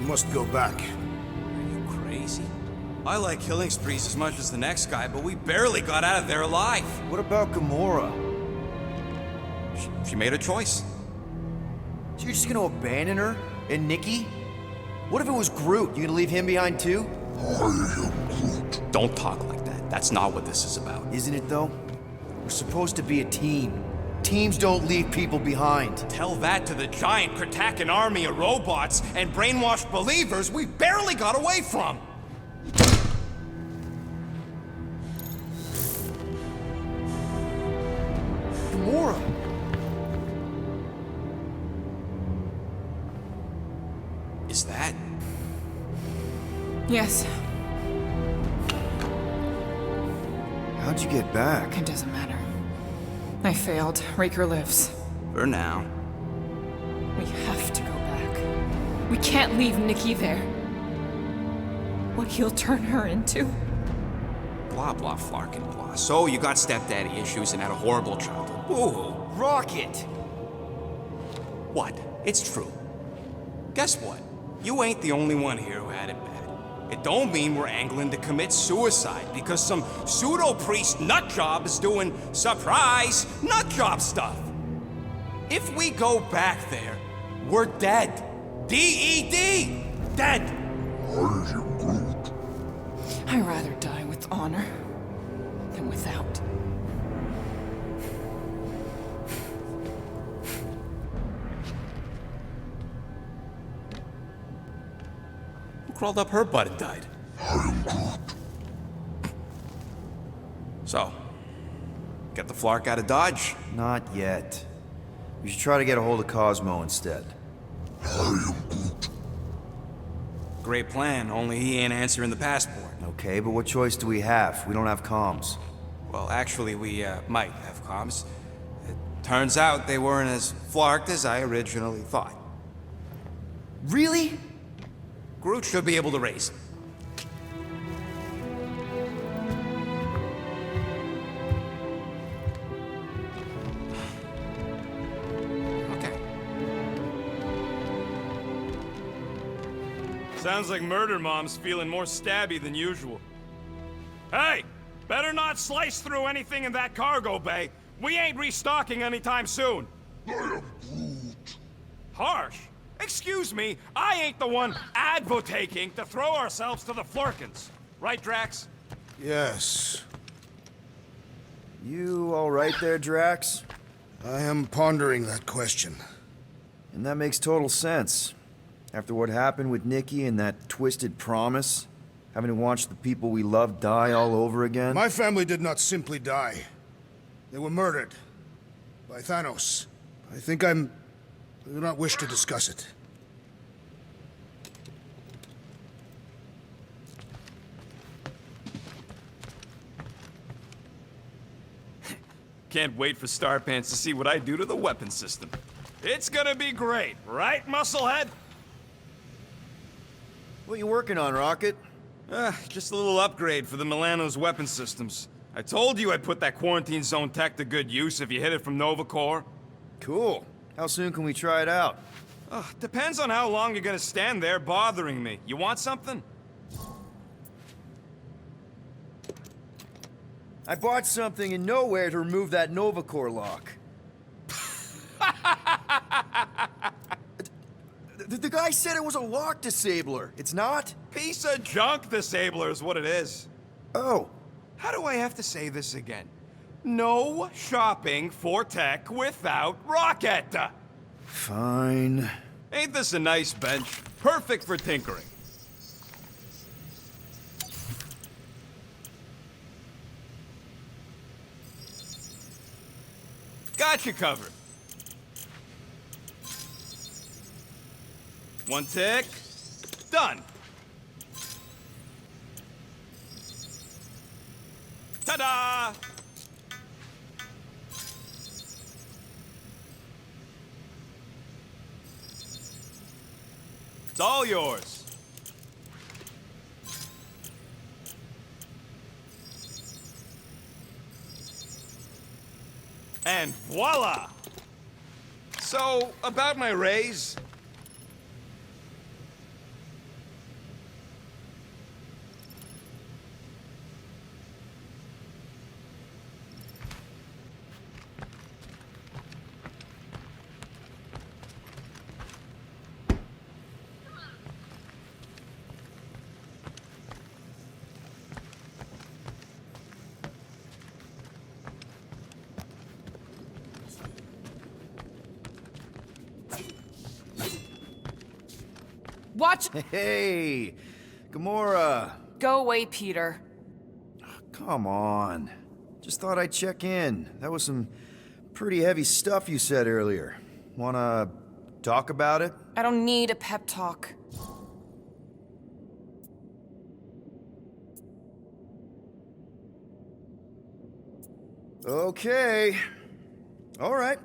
must go back. Are you crazy? I like killing sprees as much as the next guy, but we barely got out of there alive. What about Gamora? She made a choice. So you're just gonna abandon her? And Nikki? What if it was Groot? You gonna leave him behind too? I am Groot. Don't talk like that. That's not what this is about. Isn't it though? We're supposed to be a team. Teams don't leave people behind. Tell that to the giant Kratakan army of robots and brainwashed believers we barely got away from. Gamora! Is that? Yes, How'd you get back? it doesn't matter. I failed. Raker lives. For now. We have to go back. We can't leave Nikki there. What he'll turn her into? Blah, blah, flarkin' blah. So you got stepdaddy issues and had a horrible childhood. Ooh. Rocket! What? It's true. Guess what? You ain't the only one here who had it bad. It don't mean we're angling to commit suicide because some pseudo-priest nutjob is doing surprise nutjob stuff. If we go back there, we're dead. D-E-D! Dead! I am Groot. I'd rather die with honor than without. Who crawled up her butt and died? I am Groot. So, get the Flark out of Dodge? Not yet. We should try to get a hold of Cosmo instead. I am Groot. Great plan, only he ain't answering the passport. Okay, but what choice do we have? We don't have comms. Well, actually, we might have comms. It turns out they weren't as flarked as I originally thought. Really? Groot should be able to raise them. Okay. Sounds like Murder Mom's feeling more stabby than usual. Hey! Better not slice through anything in that cargo bay. We ain't restocking anytime soon. I am Groot. Harsh? Excuse me, I ain't the one advocating to throw ourselves to the Flurkins. Right, Drax? Yes. You alright there, Drax? I am pondering that question. And that makes total sense. After what happened with Nikki and that twisted promise, having to watch the people we love die all over again. My family did not simply die. They were murdered. By Thanos. I do not wish to discuss it. Can't wait for Starpants to see what I do to the weapon system. It's gonna be great, right, Musclehead? What you working on, Rocket? Just a little upgrade for the Milano's weapon systems. I told you I'd put that quarantine zone tech to good use if you hit it from Nova Corps. Cool. How soon can we try it out? Depends on how long you're gonna stand there bothering me. You want something? I bought something in nowhere to remove that Novacore lock. The guy said it was a lock disabler. It's not? Piece of junk disabler is what it is. Oh. How do I have to say this again? No shopping for tech without Rocket! Fine. Ain't this a nice bench? Perfect for tinkering. Got you covered. One tick. Done. Ta-da! It's all yours. And voila! So, about my raise. Watch! Hey, Gamora. Go away, Peter. Come on. Just thought I'd check in. That was some pretty heavy stuff you said earlier. Wanna talk about it? I don't need a pep talk. Okay. All right.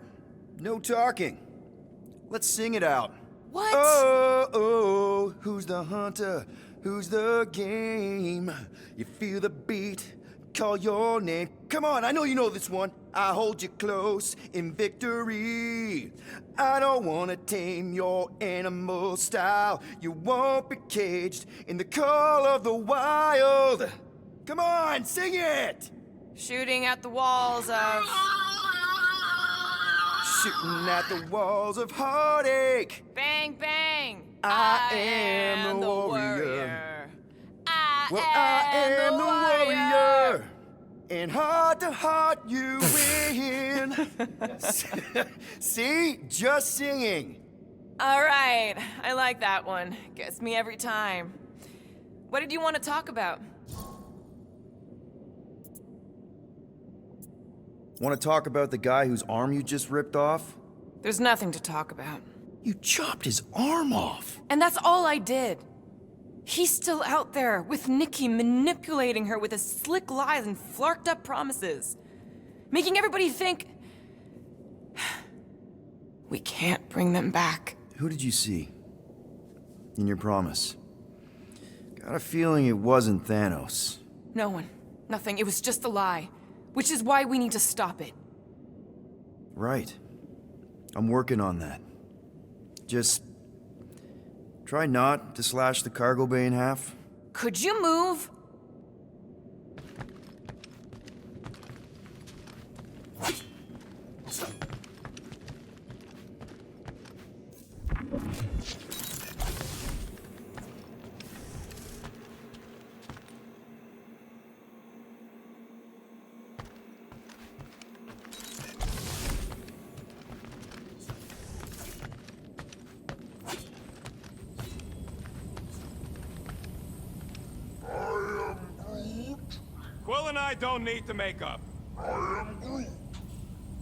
No talking. Let's sing it out. What? Oh, oh, who's the hunter? Who's the game? You feel the beat, call your name. Come on, I know you know this one. I hold you close in victory. I don't wanna tame your animal style. You won't be caged in the call of the wild. Come on, sing it! Shooting at the walls of... Shooting at the walls of heartache. Bang, bang! I am the warrior. I am the warrior. And heart to heart you win. See? Just singing. All right, I like that one. Gets me every time. What did you want to talk about? Want to talk about the guy whose arm you just ripped off? There's nothing to talk about. You chopped his arm off. And that's all I did. He's still out there with Nikki, manipulating her with his slick lies and flarked up promises. Making everybody think... we can't bring them back. Who did you see? In your promise? Got a feeling it wasn't Thanos. No one. Nothing. It was just a lie. Which is why we need to stop it. Right. I'm working on that. Just try not to slash the cargo bay in half. Could you move? Quill and I don't need to make up. I am Groot.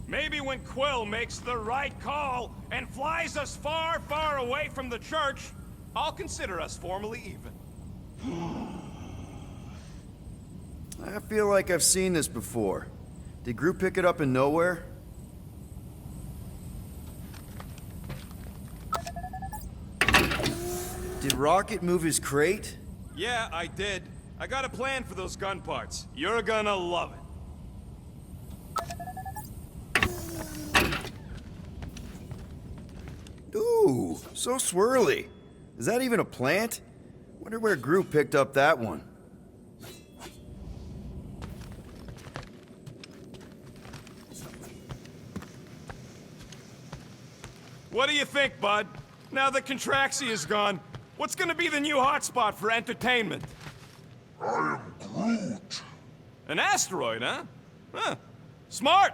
Maybe when Quill makes the right call and flies us far, far away from the church, I'll consider us formally even. I feel like I've seen this before. Did Groot pick it up in nowhere? Did Rocket move his crate? Yeah, I did. I got a plan for those gun parts. You're gonna love it. Ooh, so swirly. Is that even a plant? Wonder where Groot picked up that one. What do you think, bud? Now that Contraxi is gone, what's gonna be the new hotspot for entertainment? I am Groot. An asteroid, huh? Huh. Smart!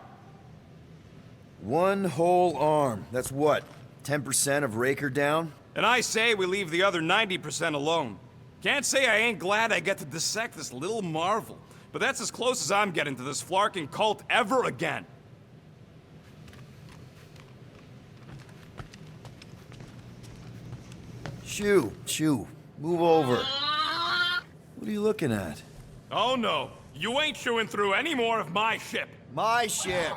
One whole arm. That's what? 10% of Raker down? And I say we leave the other 90% alone. Can't say I ain't glad I get to dissect this little marvel, but that's as close as I'm getting to this flarking cult ever again. Shoo, move over. What are you looking at? Oh no, you ain't chewing through any more of my ship. My ship.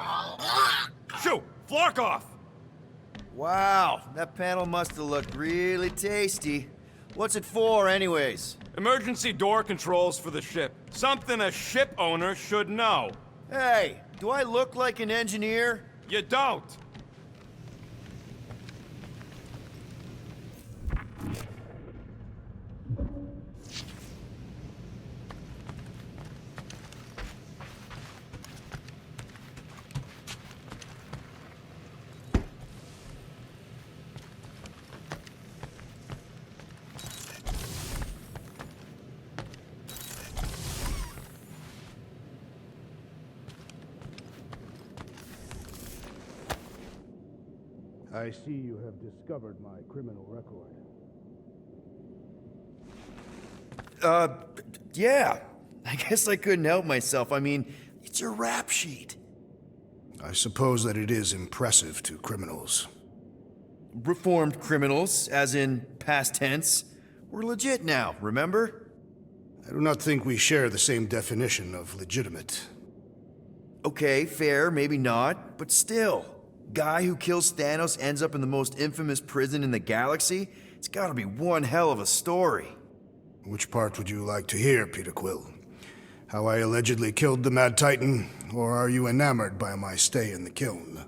Shoo, flark off! Wow, that panel must have looked really tasty. What's it for, anyways? Emergency door controls for the ship. Something a ship owner should know. Hey, do I look like an engineer? You don't. I see you have discovered my criminal record. Yeah. I guess I couldn't help myself. I mean, it's your rap sheet. I suppose that it is impressive to criminals. Reformed criminals, as in past tense. We're legit now, remember? I do not think we share the same definition of legitimate. Okay, fair, maybe not, but still. Guy who kills Thanos ends up in the most infamous prison in the galaxy? It's gotta be one hell of a story. Which part would you like to hear, Peter Quill? How I allegedly killed the Mad Titan, or are you enamored by my stay in the kiln?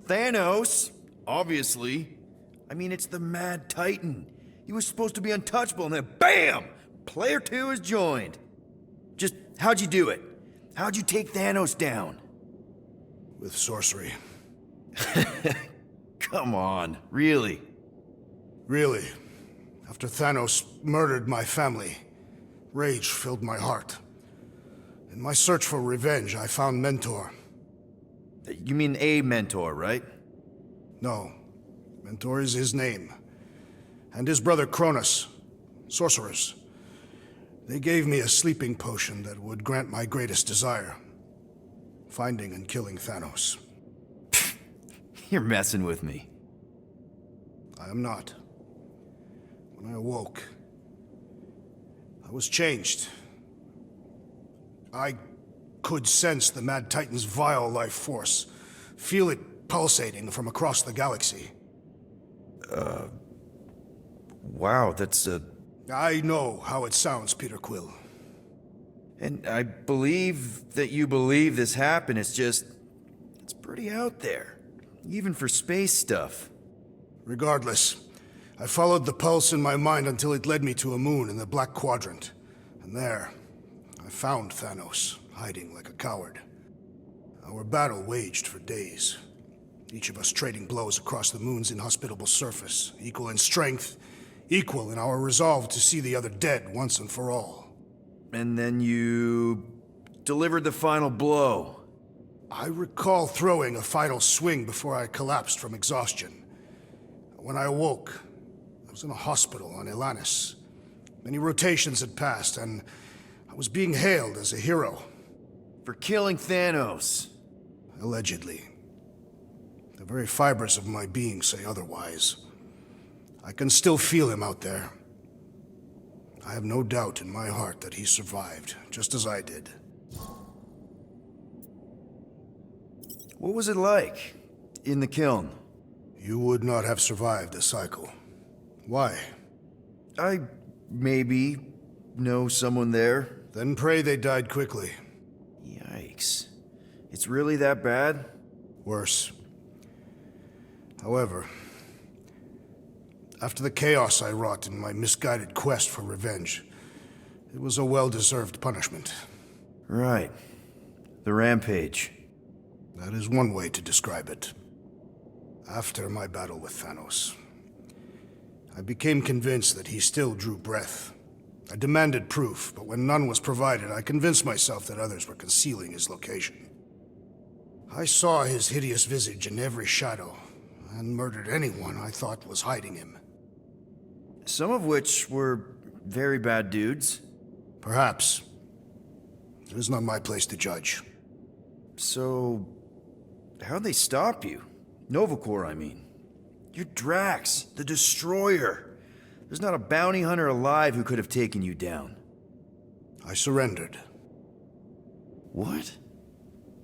Thanos, obviously. I mean, it's the Mad Titan. He was supposed to be untouchable, and then BAM! Player 2 is joined. Just, how'd you do it? How'd you take Thanos down? With sorcery. Come on, really? Really. After Thanos murdered my family, rage filled my heart. In my search for revenge, I found Mentor. You mean a mentor, right? No. Mentor is his name. And his brother Cronus. Sorcerers. They gave me a sleeping potion that would grant my greatest desire. Finding and killing Thanos. You're messing with me. I am not. When I awoke, I was changed. I could sense the Mad Titan's vile life force, feel it pulsating from across the galaxy. Wow, that's I know how it sounds, Peter Quill. And I believe that you believe this happened. It's just, it's pretty out there. Even for space stuff. Regardless, I followed the pulse in my mind until it led me to a moon in the Black Quadrant. And there, I found Thanos, hiding like a coward. Our battle waged for days. Each of us trading blows across the moon's inhospitable surface, equal in strength, equal in our resolve to see the other dead once and for all. And then you delivered the final blow. I recall throwing a final swing before I collapsed from exhaustion. When I awoke, I was in a hospital on Elanis. Many rotations had passed, and I was being hailed as a hero. For killing Thanos. Allegedly. The very fibers of my being say otherwise. I can still feel him out there. I have no doubt in my heart that he survived, just as I did. What was it like in the kiln? You would not have survived the cycle. Why? I maybe know someone there. Then pray they died quickly. Yikes. It's really that bad? Worse. However, after the chaos I wrought in my misguided quest for revenge, it was a well-deserved punishment. Right. The rampage. That is one way to describe it. After my battle with Thanos, I became convinced that he still drew breath. I demanded proof, but when none was provided, I convinced myself that others were concealing his location. I saw his hideous visage in every shadow, and murdered anyone I thought was hiding him. Some of which were very bad dudes. Perhaps. It is not my place to judge. So, how'd they stop you? Nova Corps, I mean. You're Drax, the Destroyer. There's not a bounty hunter alive who could have taken you down. I surrendered. What?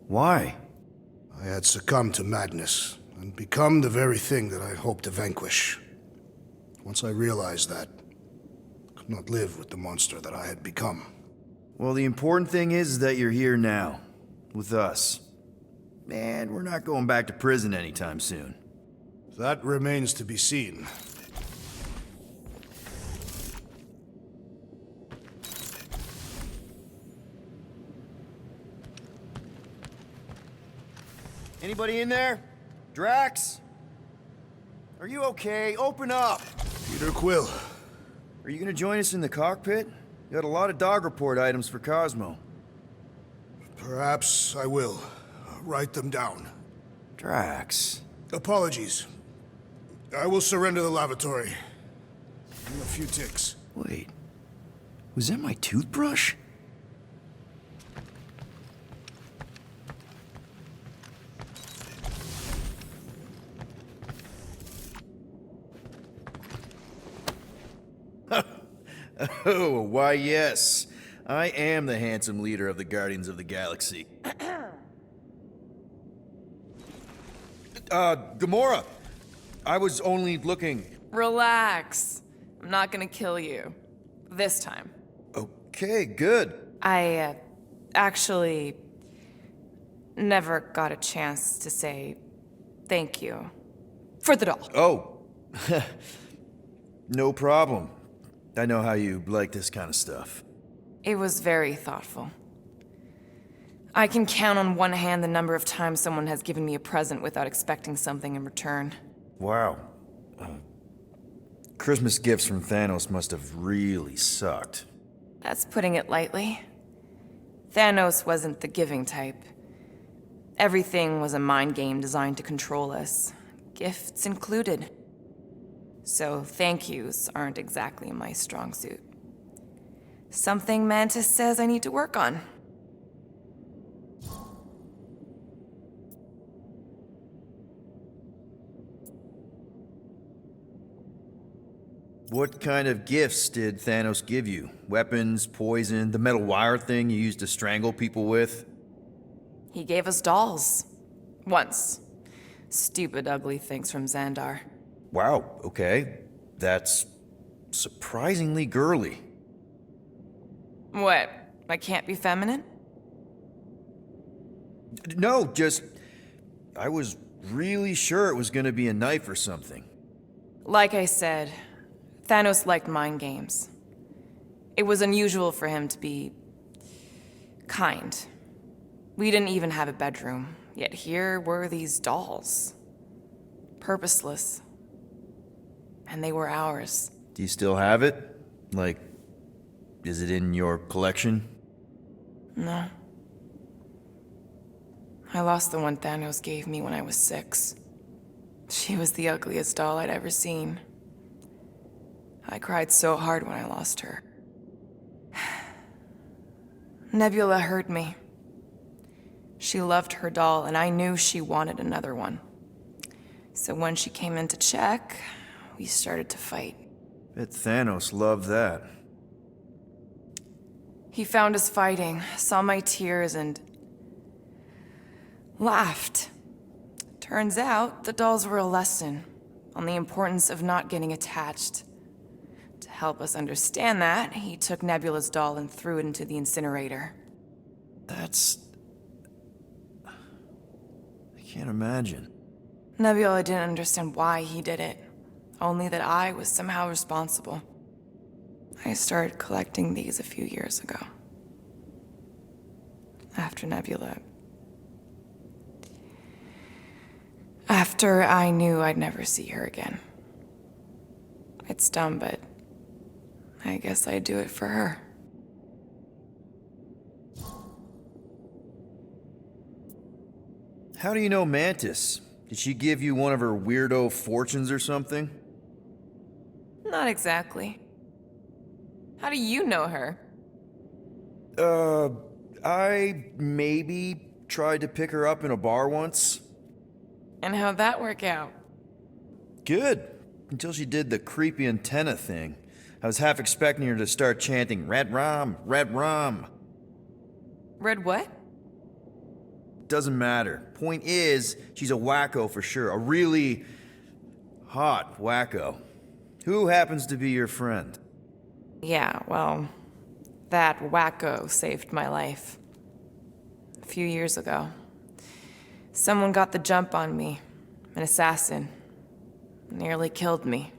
Why? I had succumbed to madness, and become the very thing that I hoped to vanquish. Once I realized that, I could not live with the monster that I had become. Well, the important thing is that you're here now, with us. And we're not going back to prison anytime soon. That remains to be seen. Anybody in there? Drax? Are you okay? Open up! Peter Quill. Are you gonna join us in the cockpit? You had a lot of dog report items for Cosmo. Perhaps I will. Write them down. Drax. Apologies. I will surrender the lavatory. In a few ticks. Wait. Was that my toothbrush? Oh, why yes. I am the handsome leader of the Guardians of the Galaxy. Gamora! I was only looking... Relax. I'm not gonna kill you. This time. Okay, good. I, actually never got a chance to say thank you for the doll. Oh. No problem. I know how you like this kind of stuff. It was very thoughtful. I can count on one hand the number of times someone has given me a present without expecting something in return. Wow. Christmas gifts from Thanos must have really sucked. That's putting it lightly. Thanos wasn't the giving type. Everything was a mind game designed to control us, gifts included. So thank yous aren't exactly my strong suit. Something Mantis says I need to work on. What kind of gifts did Thanos give you? Weapons, poison, the metal wire thing you used to strangle people with? He gave us dolls. Once. Stupid, ugly things from Xandar. Wow, okay. That's surprisingly girly. What? I can't be feminine? No, just... I was really sure it was gonna be a knife or something. Like I said, Thanos liked mind games. It was unusual for him to be kind. We didn't even have a bedroom, yet here were these dolls. Purposeless. And they were ours. Do you still have it? Like, is it in your collection? No. I lost the one Thanos gave me when I was 6. She was the ugliest doll I'd ever seen. I cried so hard when I lost her. Nebula hurt me. She loved her doll, and I knew she wanted another one. So when she came in to check, we started to fight. Bet Thanos loved that. He found us fighting, saw my tears, and laughed. Turns out, the dolls were a lesson on the importance of not getting attached. To help us understand that, he took Nebula's doll and threw it into the incinerator. That's... I can't imagine. Nebula didn't understand why he did it, only that I was somehow responsible. I started collecting these a few years ago. After Nebula. After I knew I'd never see her again. It's dumb, but I guess I'd do it for her. How do you know Mantis? Did she give you one of her weirdo fortunes or something? Not exactly. How do you know her? I maybe tried to pick her up in a bar once. And how'd that work out? Good. Until she did the creepy antenna thing. I was half expecting her to start chanting, "Red rum, red rum." Red what? Doesn't matter. Point is, she's a wacko for sure. A really hot wacko. Who happens to be your friend? Yeah, well, that wacko saved my life. A few years ago. Someone got the jump on me. An assassin. Nearly killed me.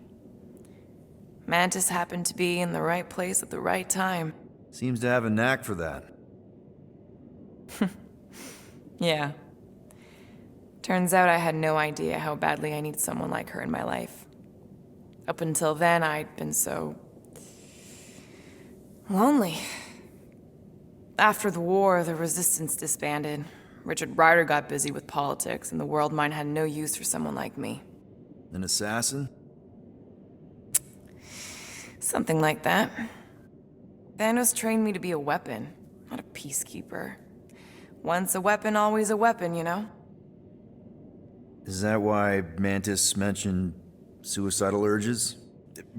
Mantis happened to be in the right place at the right time. Seems to have a knack for that. Yeah. Turns out I had no idea how badly I needed someone like her in my life. Up until then, I'd been so Lonely. After the war, the Resistance disbanded. Richard Rider got busy with politics, and the world mine had no use for someone like me. An assassin? Something like that. Thanos trained me to be a weapon, not a peacekeeper. Once a weapon, always a weapon, you know? Is that why Mantis mentioned suicidal urges?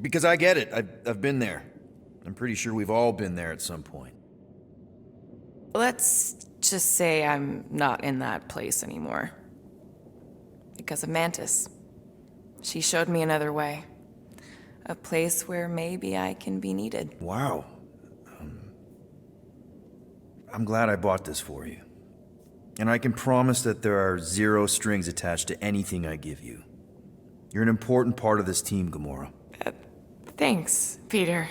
Because I get it. I've been there. I'm pretty sure we've all been there at some point. Let's just say I'm not in that place anymore. Because of Mantis. She showed me another way. A place where maybe I can be needed. Wow. I'm glad I bought this for you. And I can promise that there are zero strings attached to anything I give you. You're an important part of this team, Gamora. Thanks, Peter.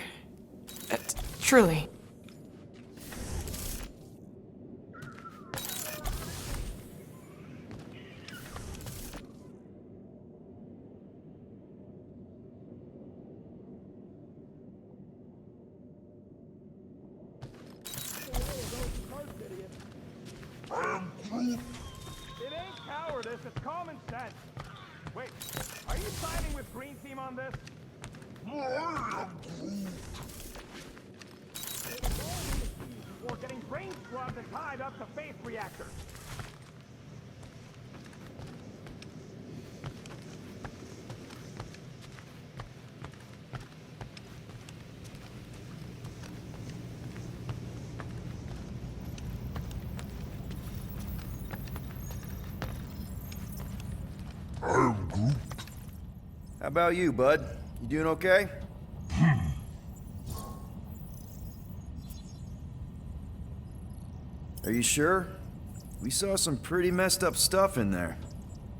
Truly. It ain't cowardice, it's common sense. Wait, are you siding with Green Team on this? Before getting brain scrubbed and tied up to faith reactors. How about you, bud? You doing okay? Are you sure? We saw some pretty messed up stuff in there.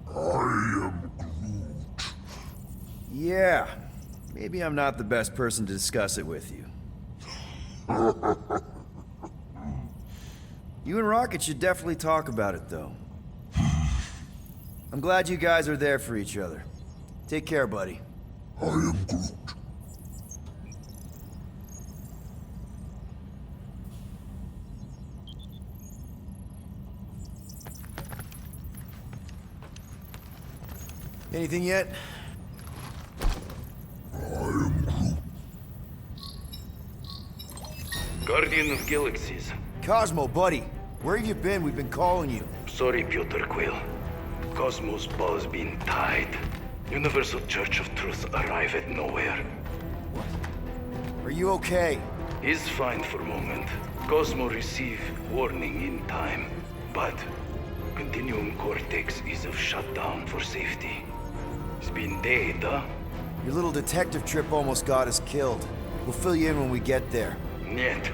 I am Groot. Yeah. Maybe I'm not the best person to discuss it with you. You and Rocket should definitely talk about it, though. I'm glad you guys are there for each other. Take care, buddy. I am Groot. Anything yet? Guardian of Galaxies. Cosmo, buddy. Where have you been? We've been calling you. Sorry, Piotr Quill. Cosmos ball's been tied. Universal Church of Truth arrive at nowhere. Are you okay? He's fine for a moment. Cosmo receive warning in time. But Continuum Cortex is of shutdown for safety. It's been dead, huh? Your little detective trip almost got us killed. We'll fill you in when we get there. Yet,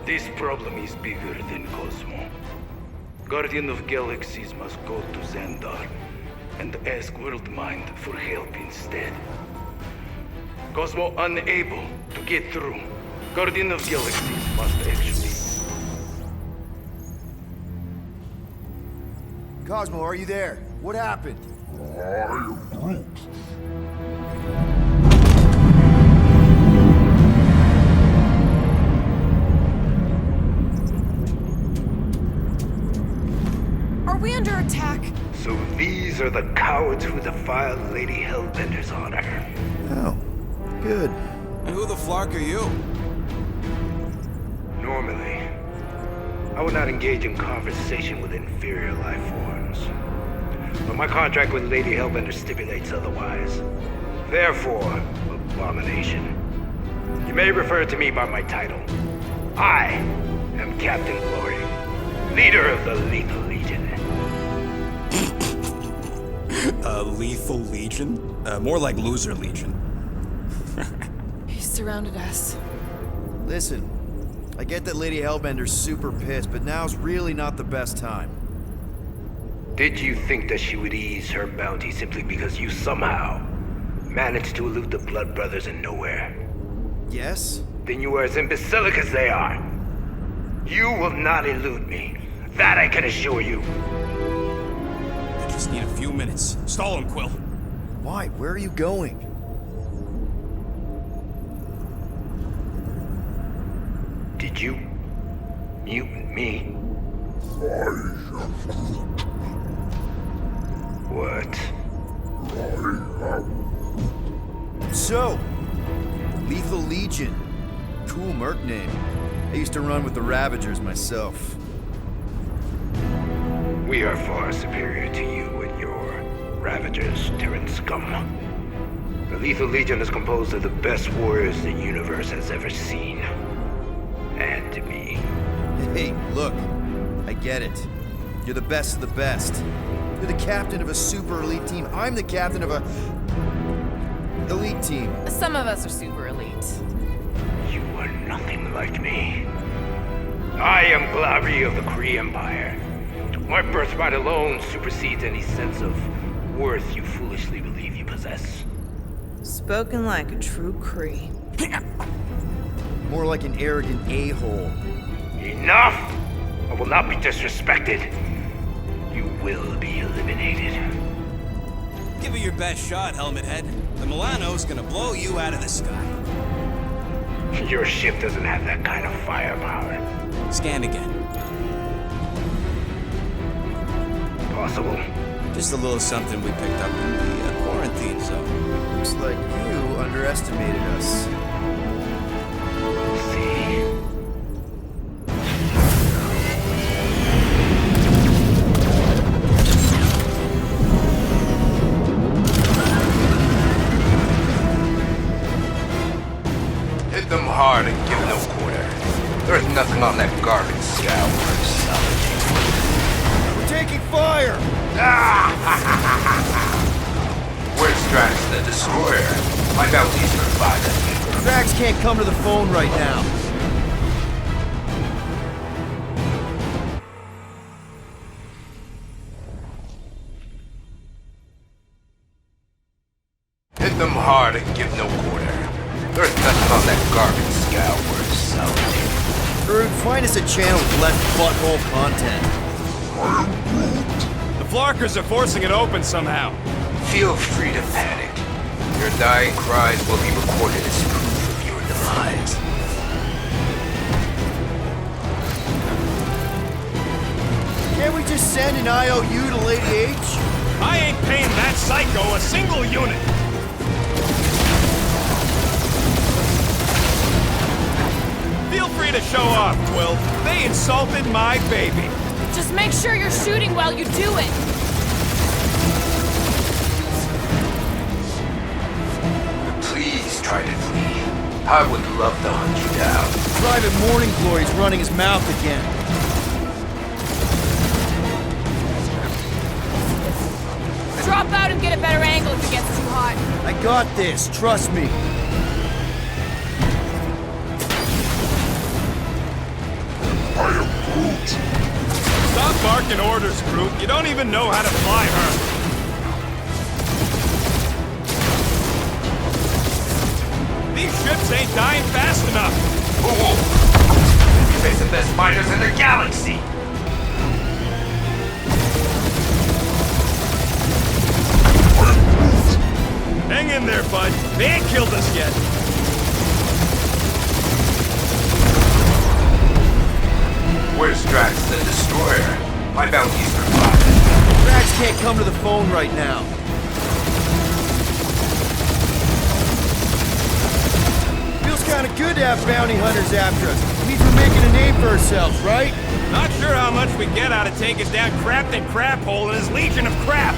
this problem is bigger than Cosmo. Guardian of Galaxies must go to Xandar and ask Worldmind for help instead. Cosmo unable to get through. Guardian of Galaxies must actually... Cosmo, are you there? What happened? I am Groot. Are we under attack? So these are the cowards who defiled Lady Hellbender's honor. Oh, good. And who the flark are you? Normally, I would not engage in conversation with inferior life forms. But my contract with Lady Hellbender stipulates otherwise. Therefore, abomination. You may refer to me by my title. I am Captain Glory, leader of the Lethal Legion. Lethal Legion? More like Loser Legion. He surrounded us. Listen, I get that Lady Hellbender's super pissed, but now's really not the best time. Did you think that she would ease her bounty simply because you somehow managed to elude the Blood Brothers in nowhere? Yes? Then you are as imbecilic as they are. You will not elude me. That I can assure you. I just need a few minutes. Stall him, Quill. Why? Where are you going? You and me. What? So, Lethal Legion. Cool merc name. I used to run with the Ravagers myself. We are far superior to you and your Ravagers, Terran scum. The Lethal Legion is composed of the best warriors the universe has ever seen. And me. Hey, look. I get it. You're the best of the best. You're the captain of a super elite team. I'm the captain of a... elite team. Some of us are super elite. You are nothing like me. I am Glavi of the Kree Empire. My birthright alone supersedes any sense of worth you foolishly believe you possess. Spoken like a true Kree. More like an arrogant a-hole. Enough! I will not be disrespected. You will be eliminated. Give it your best shot, Helmet Head. The Milano's gonna blow you out of the sky. Your ship doesn't have that kind of firepower. Scan again. Possible. Just a little something we picked up in the quarantine zone. Looks like you underestimated us. We'll see. Hit them hard and give no quarter. There's nothing on that garbage scout worth salvaging. We're taking fire! Where's Drax the Destroyer? Find out he's provided. Drax can't come to the phone right now. Hit them hard and give no quarter. There's nothing on that garbage scout worth salvaging. Groot, find us a channel with less butthole content. The Flarkers are forcing it open somehow. Feel free to panic. Your dying cries will be recorded as proof of your demise. Can't we just send an IOU to Lady H? I ain't paying that psycho a single unit. Feel free to show off, Quill. They insulted my baby. Just make sure you're shooting while you do it. Please try to flee. I would love to hunt you down. Private Morning Glory's running his mouth again. Drop out and get a better angle if it gets too hot. I got this, trust me. Stop barking orders, Groot. You don't even know how to fly her. These ships ain't dying fast enough. Whoa! You face the best fighters in the galaxy! Hang in there, bud. They ain't killed us yet. Where's Drax the Destroyer? My bounty's provided. Drax can't come to the phone right now. Feels kind of good to have bounty hunters after us. Means we're making a name for ourselves, right? Not sure how much we get out of taking down Crapton Craphole and his legion of crap.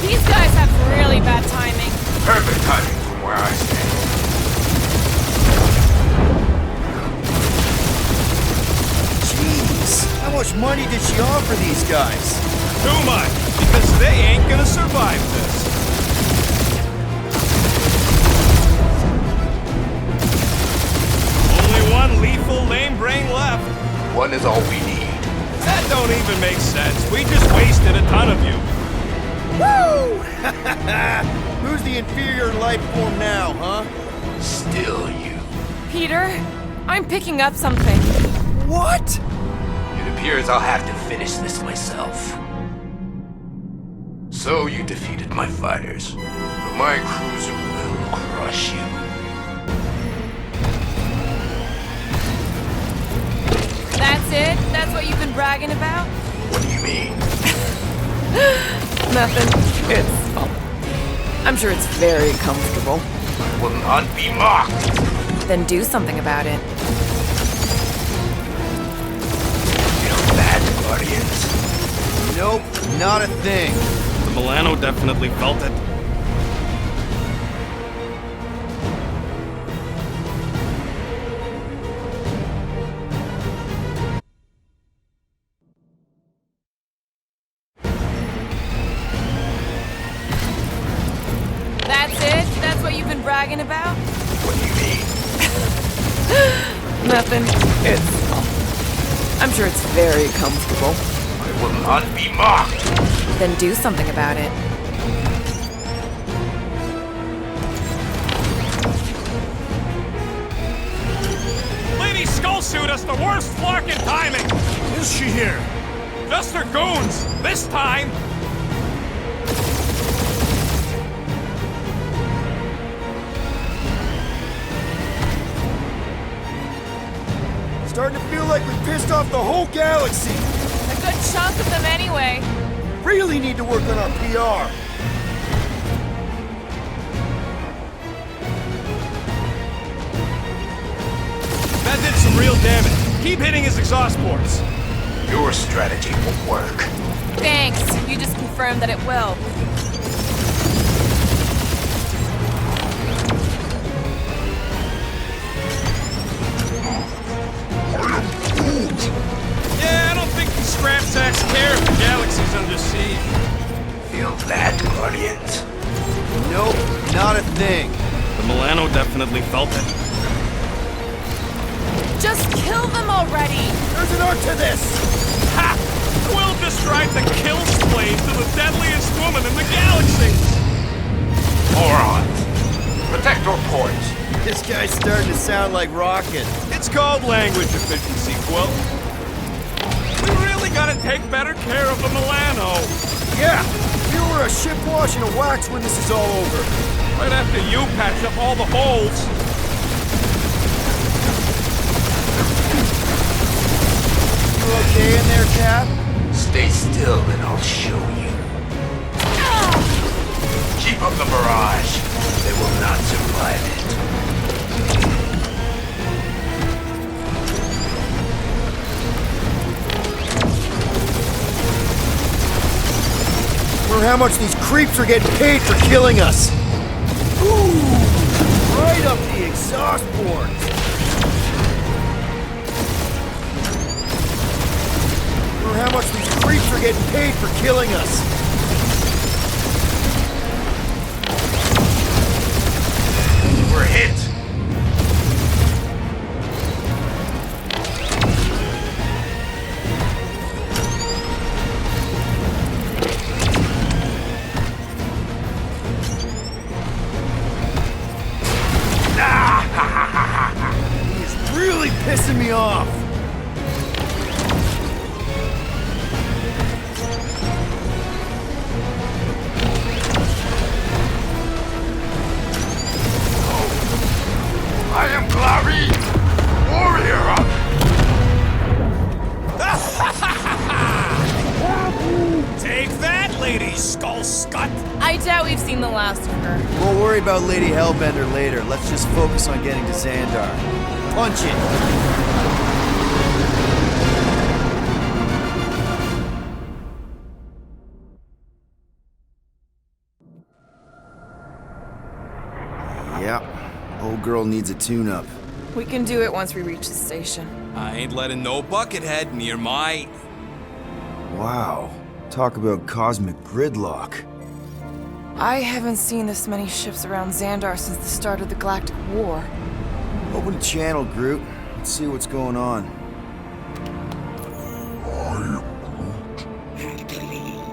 These guys have really bad timing. Perfect timing from where I stand. Jeez, how much money did she offer these guys? Too much, because they ain't gonna survive this. Only one lethal lame brain left. One is all we need. That don't even make sense. We just wasted a ton of you. Woo! Who's the inferior life form now, huh? Still you. Peter, I'm picking up something. What? It appears I'll have to finish this myself. So you defeated my fighters, but my cruiser will crush you. what you've been bragging about? What do you mean? Nothing. It's fun. I'm sure it's very comfortable. I will not be mocked. Then do something about it. Feel that, Guardians? Nope, not a thing. The Milano definitely felt it. That's it? That's what you've been bragging about? What do you mean? Nothing. It's fun. I'm sure it's very comfortable. I will not be mocked. Then do something about it. Lady Skullsuit has the worst flarkin' timing! Is she here? Just her goons! This time! Starting to feel like we pissed off the whole galaxy. A good chunk of them anyway. Really need to work on our PR. That did some real damage. Keep hitting his exhaust ports. Your strategy won't work. Thanks. You just confirmed that it will. Yeah, I don't think the scrap sacks care if the galaxy's under siege. Feel that, Guardians? Nope, not a thing. The Milano definitely felt it. Just kill them already! There's an art to this. Ha! We'll just drive the kill blade to the deadliest woman in the galaxy! Morons! Protect your ports. This guy's starting to sound like Rocket. It's called language efficiency, Quill. We really gotta take better care of the Milano. Yeah, you were a ship wash and a wax when this is all over. Right after you patch up all the holes. You okay in there, Cap? Stay still and I'll show you. Keep up the barrage. They will not survive it. Wonder how much these creeps are getting paid for killing us. Ooh, right up the exhaust ports. Wonder how much these creeps are getting paid for killing us. We're hit. He's really pissing me off. I am Clary, warrior of... Take that, Lady Skullscut! I doubt we've seen the last of her. We'll worry about Lady Hellbender later. Let's just focus on getting to Xandar. Punch it! Yeah, old girl needs a tune-up. We can do it once we reach the station. I ain't letting no buckethead near my... Wow, talk about cosmic gridlock. I haven't seen this many ships around Xandar since the start of the Galactic War. Open the channel, Groot. Let's see what's going on. I am Groot. Hard to leave.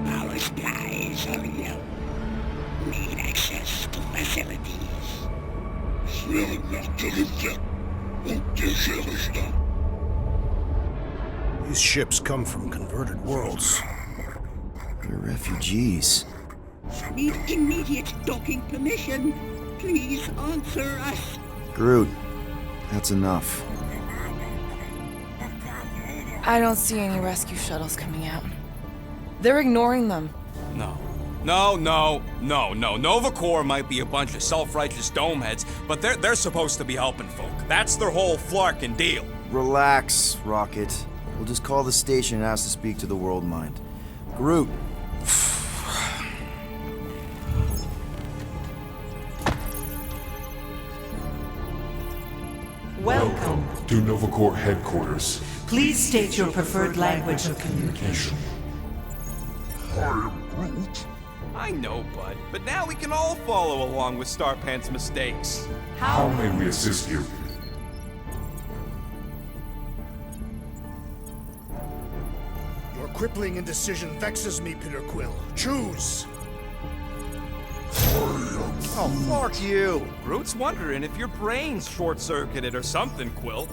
Our skies are yellow. Need access to facilities. Sväva till lycka och det översta. These ships come from converted worlds. They're refugees. Need immediate docking permission. Please answer us. Groot, that's enough. I don't see any rescue shuttles coming out. They're ignoring them. No. No. Nova Corps might be a bunch of self-righteous domeheads, but they're supposed to be helping folk. That's their whole flarkin' deal. Relax, Rocket. We'll just call the station and ask to speak to the World Mind. Groot. Welcome to Nova Corps headquarters. Please state your preferred language of communication. I am Groot. I know, bud, but now we can all follow along with Starpant's mistakes. How may we assist you? Your crippling indecision vexes me, Peter Quill. Choose! Oh, fuck you! Groot's wondering if your brain's short-circuited or something, Quill.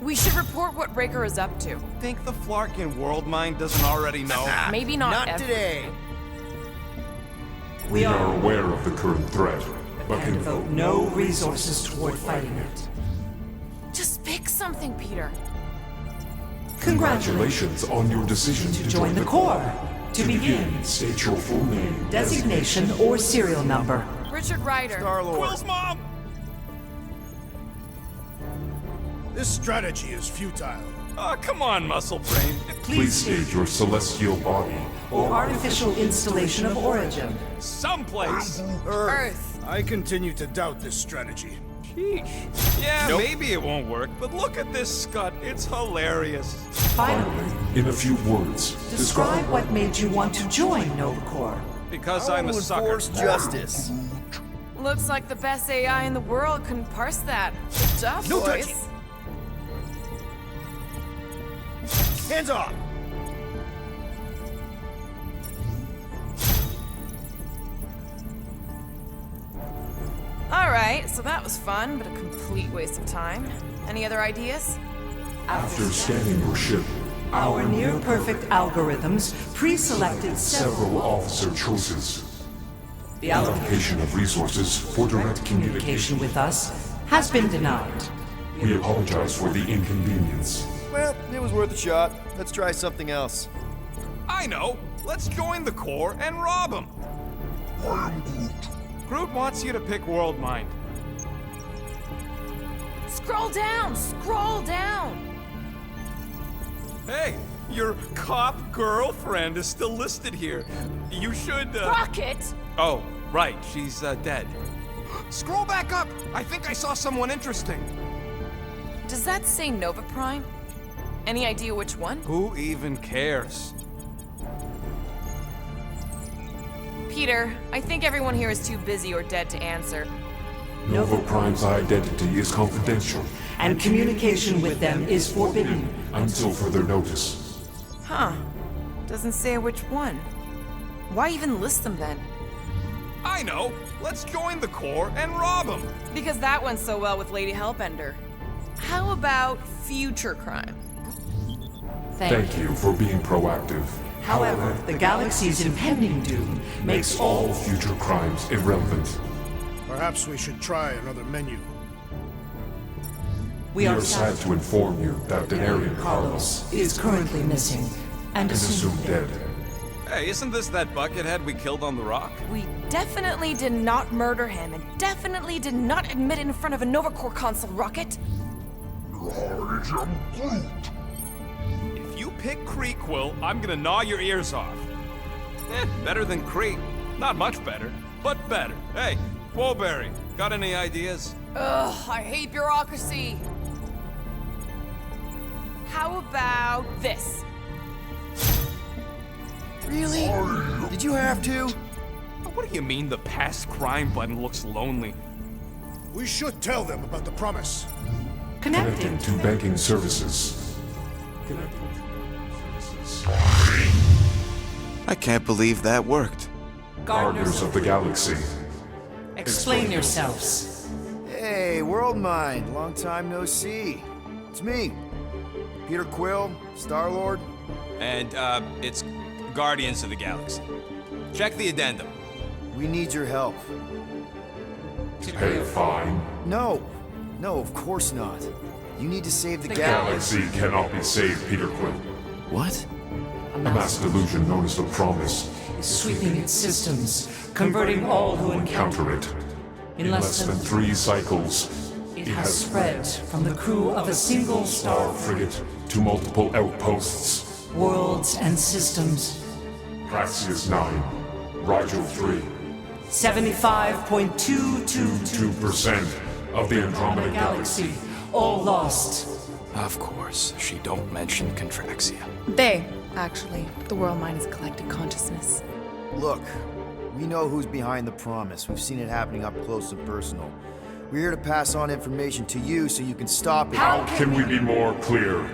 We should report what Raker is up to. Think the Flarkin World Mind doesn't already know? Maybe not everything. Today! We are aware of the current threat, but And devote no resources toward fighting it. Just pick something, Peter. Congratulations on your decision To join the Corps. To begin, state your full name, designation or serial number. Richard Ryder. Star-Lord. Quill's mom! This strategy is futile. Oh, come on, muscle brain. please state your celestial body. Or artificial installation of origin. Someplace. Earth. I continue to doubt this strategy. Sheesh. Yeah, maybe it won't work, but look at this scut. It's hilarious. Finally, In a few words, describe what made you want to join Nova Corps. Because I'm a sucker. Enforce justice. Looks like the best AI in the world couldn't parse that. Good job, No boys. touching. Hands off! All right, so that was fun, but a complete waste of time. Any other ideas? after scanning your ship, Our near-perfect algorithms pre-selected several officer choices, The allocation allocation of resources for direct communication communication. with us has been denied. We apologize for the inconvenience. Well, it was worth a shot. Let's try something else. I know. Let's join the Corps and rob them. I am Groot. Groot wants you to pick World Mind. Scroll down! Scroll down! Hey, your cop girlfriend is still listed here. You should, Rocket! Oh, right. She's, dead. Scroll back up. I think I saw someone interesting. Does that say Nova Prime? Any idea which one? Who even cares? Peter, I think everyone here is too busy or dead to answer. Nova Prime's identity is confidential And communication with them is forbidden. until further notice. Huh. Doesn't say which one. Why even list them then? I know. Let's join the Corps and rob them. Because that went so well with Lady Hellbender. How about future crime? Thank you for being proactive. However, the galaxy's impending doom makes All future crimes irrelevant. Perhaps we should try another menu. we We are sad to inform you that Denarian Carlos is currently missing and is assumed assumed dead. dead. Hey, isn't this that buckethead we killed on the rock? We definitely did not murder him and definitely did not admit it in front of a Nova Corps console, Rocket. I am Groot. If you pick Kree, Quill, I'm gonna gnaw your ears off. Better than Kree. Not much better, but better. Hey, Woolberry, got any ideas? Ugh, I hate bureaucracy. How about this? Really? Did you have to? What do you mean the past crime button looks lonely? We should tell them about the promise. Connecting. Connecting to banking services. Connecting to services. I can't believe that worked. Gardeners of the Galaxy. Explain yourselves. Hey, World Mind. Long time no see. It's me. Peter Quill, Star-Lord. And, it's Guardians of the Galaxy. Check the addendum. We need your help. Pay a fine. No. No, of course not. You need to save the Galaxy cannot be saved, Peter Quill. What? A mass delusion known as the Promise Sweeping its systems, converting all who encounter it. In less than 3 cycles, it has spread from the crew of a single star frigate to multiple outposts. worlds and systems. Praxius 9, Rigel 3. 75.222% 2% of the Andromeda galaxy, all lost. Of course, she don't mention Contraxia. They, actually. The world mind is collective consciousness. Look, we know who's behind the Promise. We've seen it happening up close and personal. We're here to pass on information to you so you can stop it. How can we be more clear?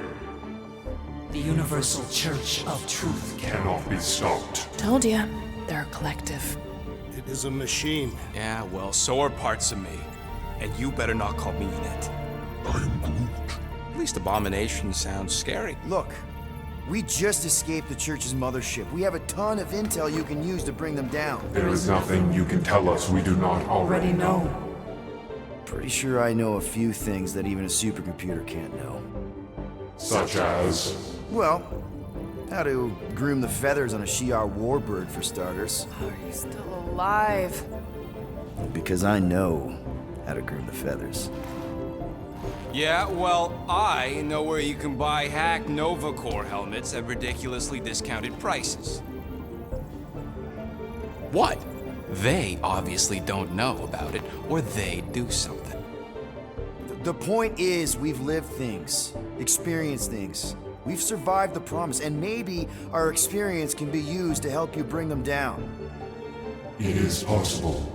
The Universal Church of Truth Cannot be stopped. Told ya, they're a collective. It is a machine. Yeah, well, so are parts of me. And you better not call me in it. I am Groot. At least Abomination sounds scary. Look, we just escaped the Church's mothership. We have a ton of intel you can use to bring them down. There is nothing you can tell us we do not already already know. Pretty sure I know a few things that even a supercomputer can't know. Such as... Well, how to groom the feathers on a Shi'ar warbird, for starters. How are you still alive? Because I know how to groom the feathers. Yeah, well, I know where you can buy hack Nova Corps helmets at ridiculously discounted prices. What? They obviously don't know about it, or they do something. The point is, we've lived things, experienced things. We've survived the Promise, and maybe our experience can be used to help you bring them down. It is possible.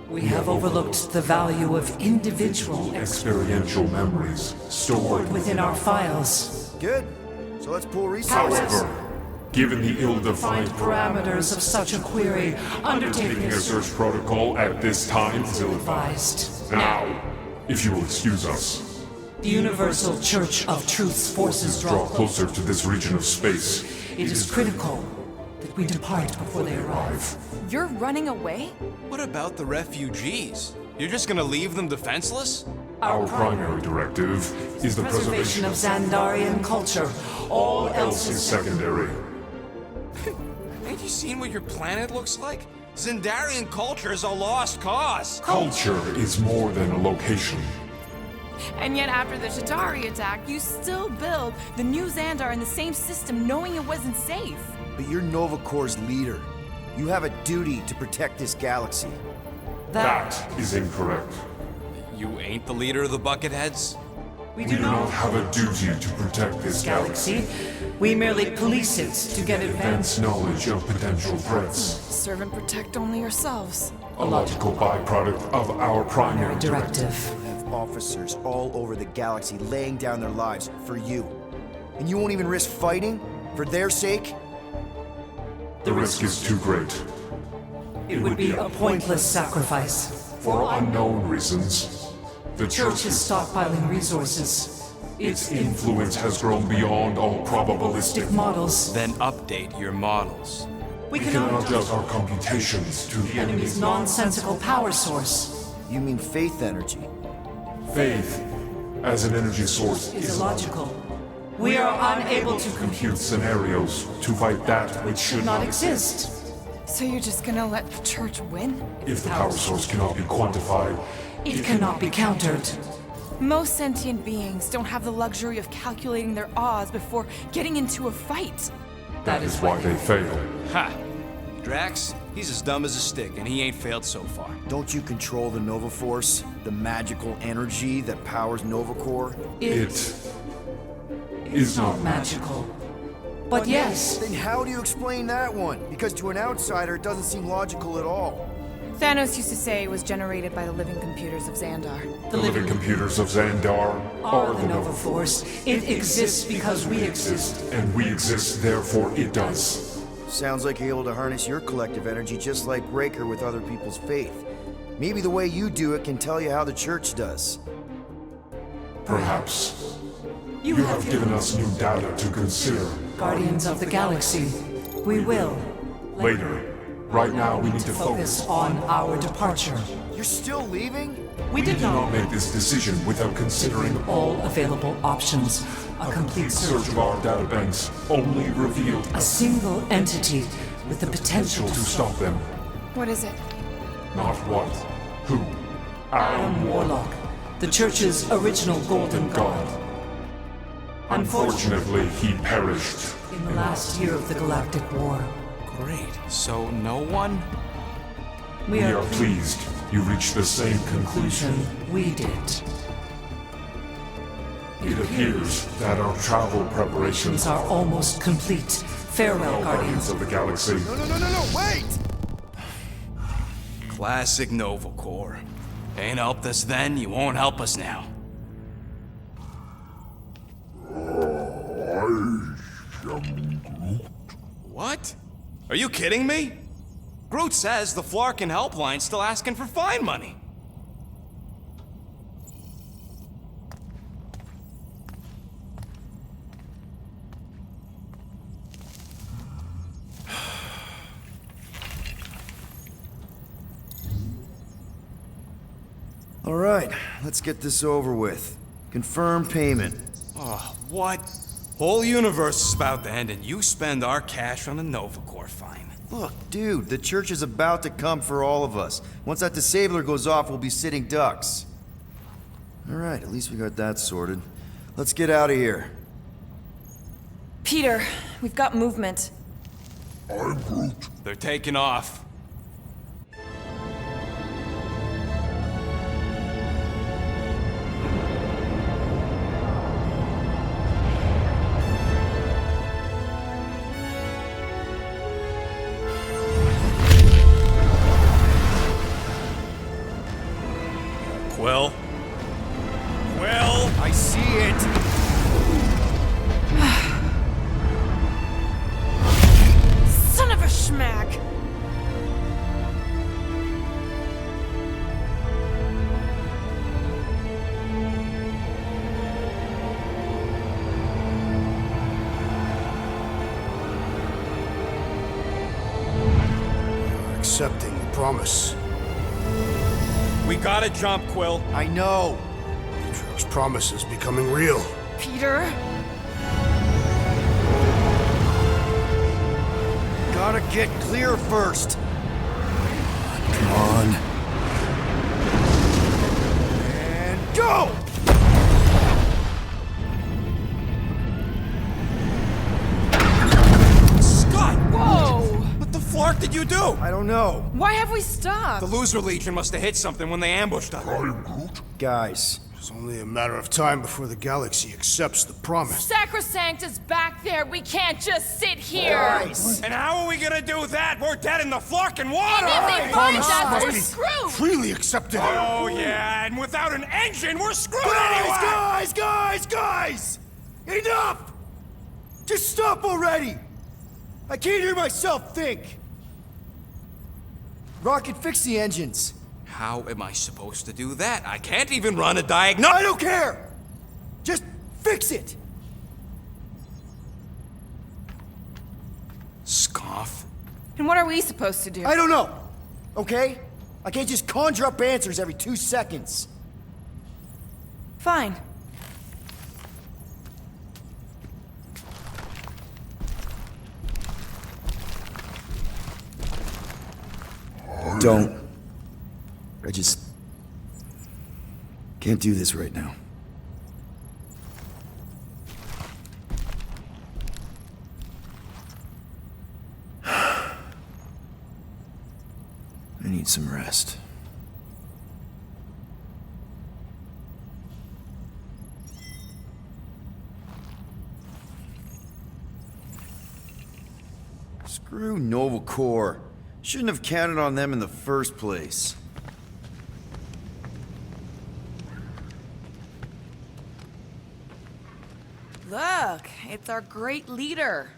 We have overlooked the value of individual Experiential memories stored within our files. Good. So let's pull resources. However, given the ill-defined Find parameters of such a query, undertaking taking a a search protocol at this time is ill-advised. Now, if you will excuse us, The Universal Church of Truth's forces draw closer to this region of space. It is critical that we depart before they arrive. You're running away? What about the refugees? You're just gonna leave them defenseless? Our primary directive is the preservation of Xandarian culture. All else is is secondary. Ain't you seen what your planet looks like? Xandarian culture is a lost cause. Culture is more than a location. And yet after the Shatari attack, you still build the new Xandar in the same system knowing it wasn't safe. But you're Nova Corps' leader. You have a duty to protect this galaxy. That is incorrect. You ain't the leader of the Bucketheads? We We do not have a duty to protect this galaxy. We merely police it to get Advance knowledge of potential threats. Serve and protect only yourselves. A logical byproduct of our primary directive. You have officers all over the galaxy laying down their lives for you. And you won't even risk fighting? For their sake? The risk is too great. It would be a pointless sacrifice. For unknown reasons, the Church is stockpiling resources. Its influence has grown beyond all probabilistic models. Then update your models. We We can cannot adjust our computations to the enemy's nonsensical power source. You mean faith energy? faith as an energy source Is illogical. We are unable to compute scenarios to fight that which should not exist. So you're just gonna let the church win? If the power source cannot be quantified, It cannot be countered. Most sentient beings don't have the luxury of calculating their odds before getting into a fight. that is why they fail. Ha! Drax, he's as dumb as a stick, and he ain't failed so far. Don't you control the Nova Force? The magical energy that powers Nova Corps? It is not Magical. But yes, Then how do you explain that one? Because to an outsider, it doesn't seem logical at all. Thanos used to say it was generated by the living computers of Xandar. the living computers of Xandar are the Nova Force. It exists because we exist. and we exist, therefore it does. Sounds like you're able to harness your collective energy just like Raker with other people's faith. Maybe the way you do it can tell you how the church does. Perhaps. You have given us new data to consider. Guardians of the Galaxy. We will. Later. Right now, we need to focus. Focus on our departure. You're still leaving? We did not not make this decision without considering all available options. A complete search of our databanks only revealed A single entity with the potential to stop them. What is it? Not what, who. Adam Warlock, the Church's original Golden God. Unfortunately, he perished. In the last year of the Galactic War. Great. So no one? We We are are pleased you reached the same conclusion. We did. It appears that our travel preparations These are almost complete. Farewell, Guardians Guardians. of the Galaxy. No, wait! Classic Nova Corps. Ain't helped us then, you won't help us now. What? Are you kidding me? Groot says the Flarkin helpline's still asking for fine money. All right, let's get this over with. Confirm payment. Oh, what? Whole universe is about to end and you spend our cash on a Nova Corps fine. Look, dude, the church is about to come for all of us. Once that disabler goes off, we'll be sitting ducks. All right, at least we got that sorted. Let's get out of here. Peter, we've got movement. I'm Groot. They're taking off. Quill? Quill? I see it! Son of a schmack! You're accepting the promise. We gotta jump, Quill. I know! Drax's promise is becoming real. Peter? Gotta get clear first. Come on. And go! Scott! Whoa! What the flark did you do? I don't know. Why have we stopped? The Loser Legion must have hit something when they ambushed us. I'm Groot. Guys, It's only a matter of time before the galaxy accepts the promise. Sacrosanct is back there. We can't just sit here. guys! And how are we gonna do that? We're dead in the flarkin' water! And if they find Promise us, must we're be screwed. freely accepted. Oh yeah, and without an engine, we're screwed Guys, anyway! guys! Enough! Just stop already! I can't hear myself think! Rocket, fix the engines. How am I supposed to do that? I can't even run a diagnostic. I don't care! Just fix it! Scoff. And what are we supposed to do? I don't know, okay? I can't just conjure up answers every 2 seconds. Fine. Don't. I just can't do this right now. I need some rest. Screw Nova Corps. Shouldn't have counted on them in the first place. Look, it's our great leader.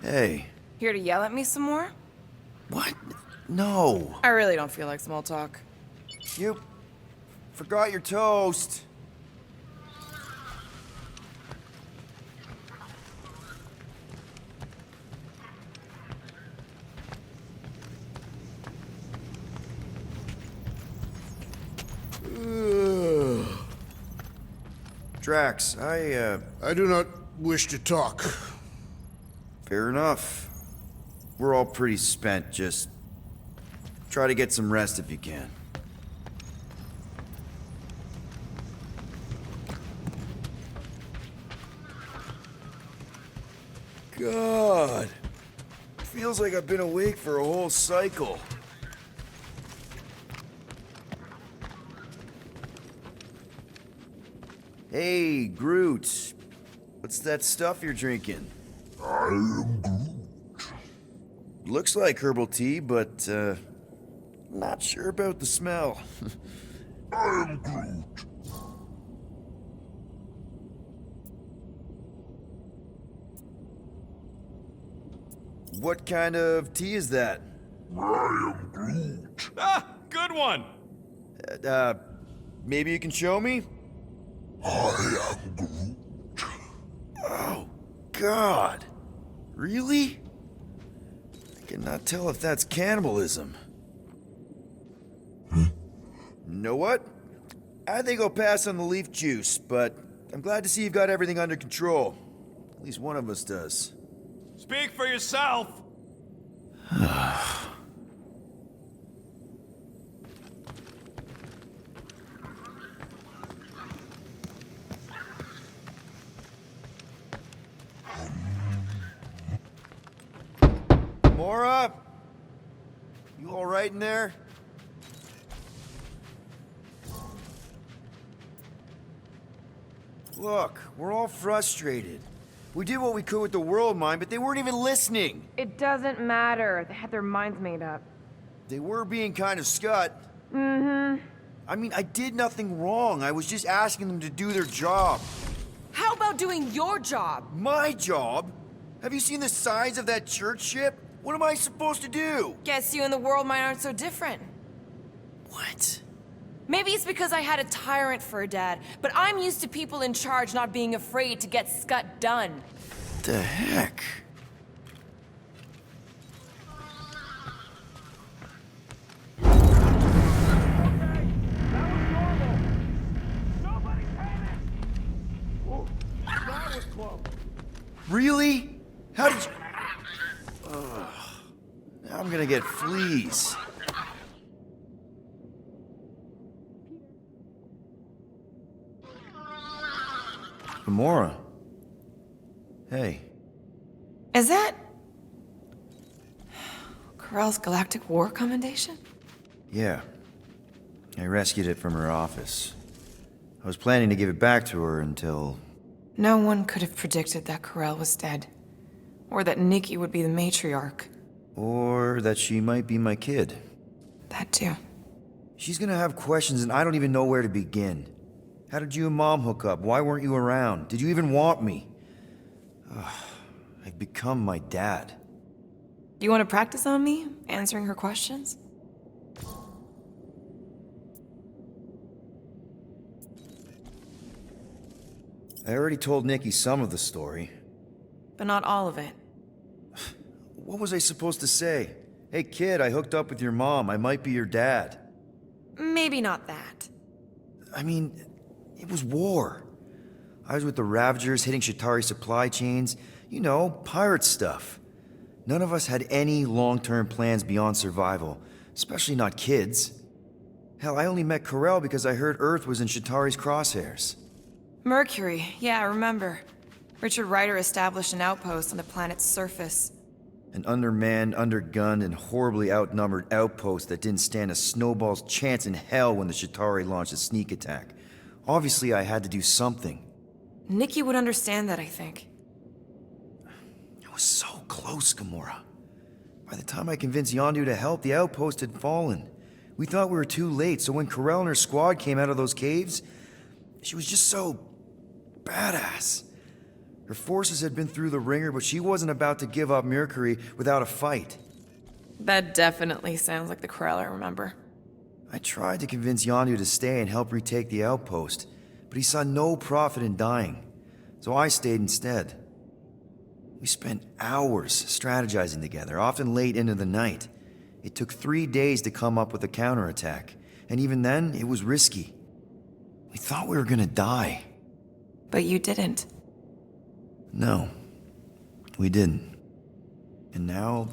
Hey. Here to yell at me some more? What? No. I really don't feel like small talk. You forgot your toast. Drax, I do not wish to talk. Fair enough. We're all pretty spent, just try to get some rest if you can. God, feels like I've been awake for a whole cycle. Hey, Groot. What's that stuff you're drinking? I am Groot. Looks like herbal tea, but, not sure about the smell. I am Groot. What kind of tea is that? I am Groot. Ah, good one! Maybe you can show me? I am Groot. Oh, God. Really? I cannot tell if that's cannibalism. Know what? I think I'll pass on the leaf juice, but I'm glad to see you've got everything under control. At least one of us does. Speak for yourself! Gamora? You all right in there? Look, we're all frustrated. We did what we could with the world mind, but they weren't even listening. It doesn't matter. They had their minds made up. They were being kind of scut. Mm-hmm. I mean, I did nothing wrong. I was just asking them to do their job. How about doing your job? My job? Have you seen the size of that church ship? What am I supposed to do? Guess you and the world mind aren't so different. What? Maybe it's because I had a tyrant for a dad, but I'm used to people in charge not being afraid to get scut done. What the heck? Really? How did you... Ugh. Now I'm gonna get fleas. Gamora. Hey. Is that... Corell's Galactic War Commendation? Yeah. I rescued it from her office. I was planning to give it back to her until... No one could have predicted that Corell was dead. Or that Nikki would be the matriarch. Or that she might be my kid. That too. She's gonna have questions and I don't even know where to begin. How did you and Mom hook up? Why weren't you around? Did you even want me? I've become my dad. Do you want to practice on me, answering her questions? I already told Nikki some of the story. But not all of it. What was I supposed to say? Hey kid, I hooked up with your mom. I might be your dad. Maybe not that. I mean, it was war. I was with the Ravagers hitting Chitauri supply chains. You know, pirate stuff. None of us had any long-term plans beyond survival, especially not kids. Hell, I only met Corell because I heard Earth was in Chitauri's crosshairs. Mercury, yeah, I remember. Richard Ryder established an outpost on the planet's surface. An undermanned, undergunned, and horribly outnumbered outpost that didn't stand a snowball's chance in hell when the Chitauri launched a sneak attack. Obviously, I had to do something. Nikki would understand that, I think. I was so close, Gamora. By the time I convinced Yondu to help, the outpost had fallen. We thought we were too late, so when Corell and her squad came out of those caves, she was just so... badass. Her forces had been through the ringer, but she wasn't about to give up Mercury without a fight. That definitely sounds like the Corell I remember. I tried to convince Yondu to stay and help retake the outpost, but he saw no profit in dying, so I stayed instead. We spent hours strategizing together, often late into the night. It took 3 days to come up with a counterattack, and even then, it was risky. We thought we were gonna die. But you didn't. No, we didn't. And now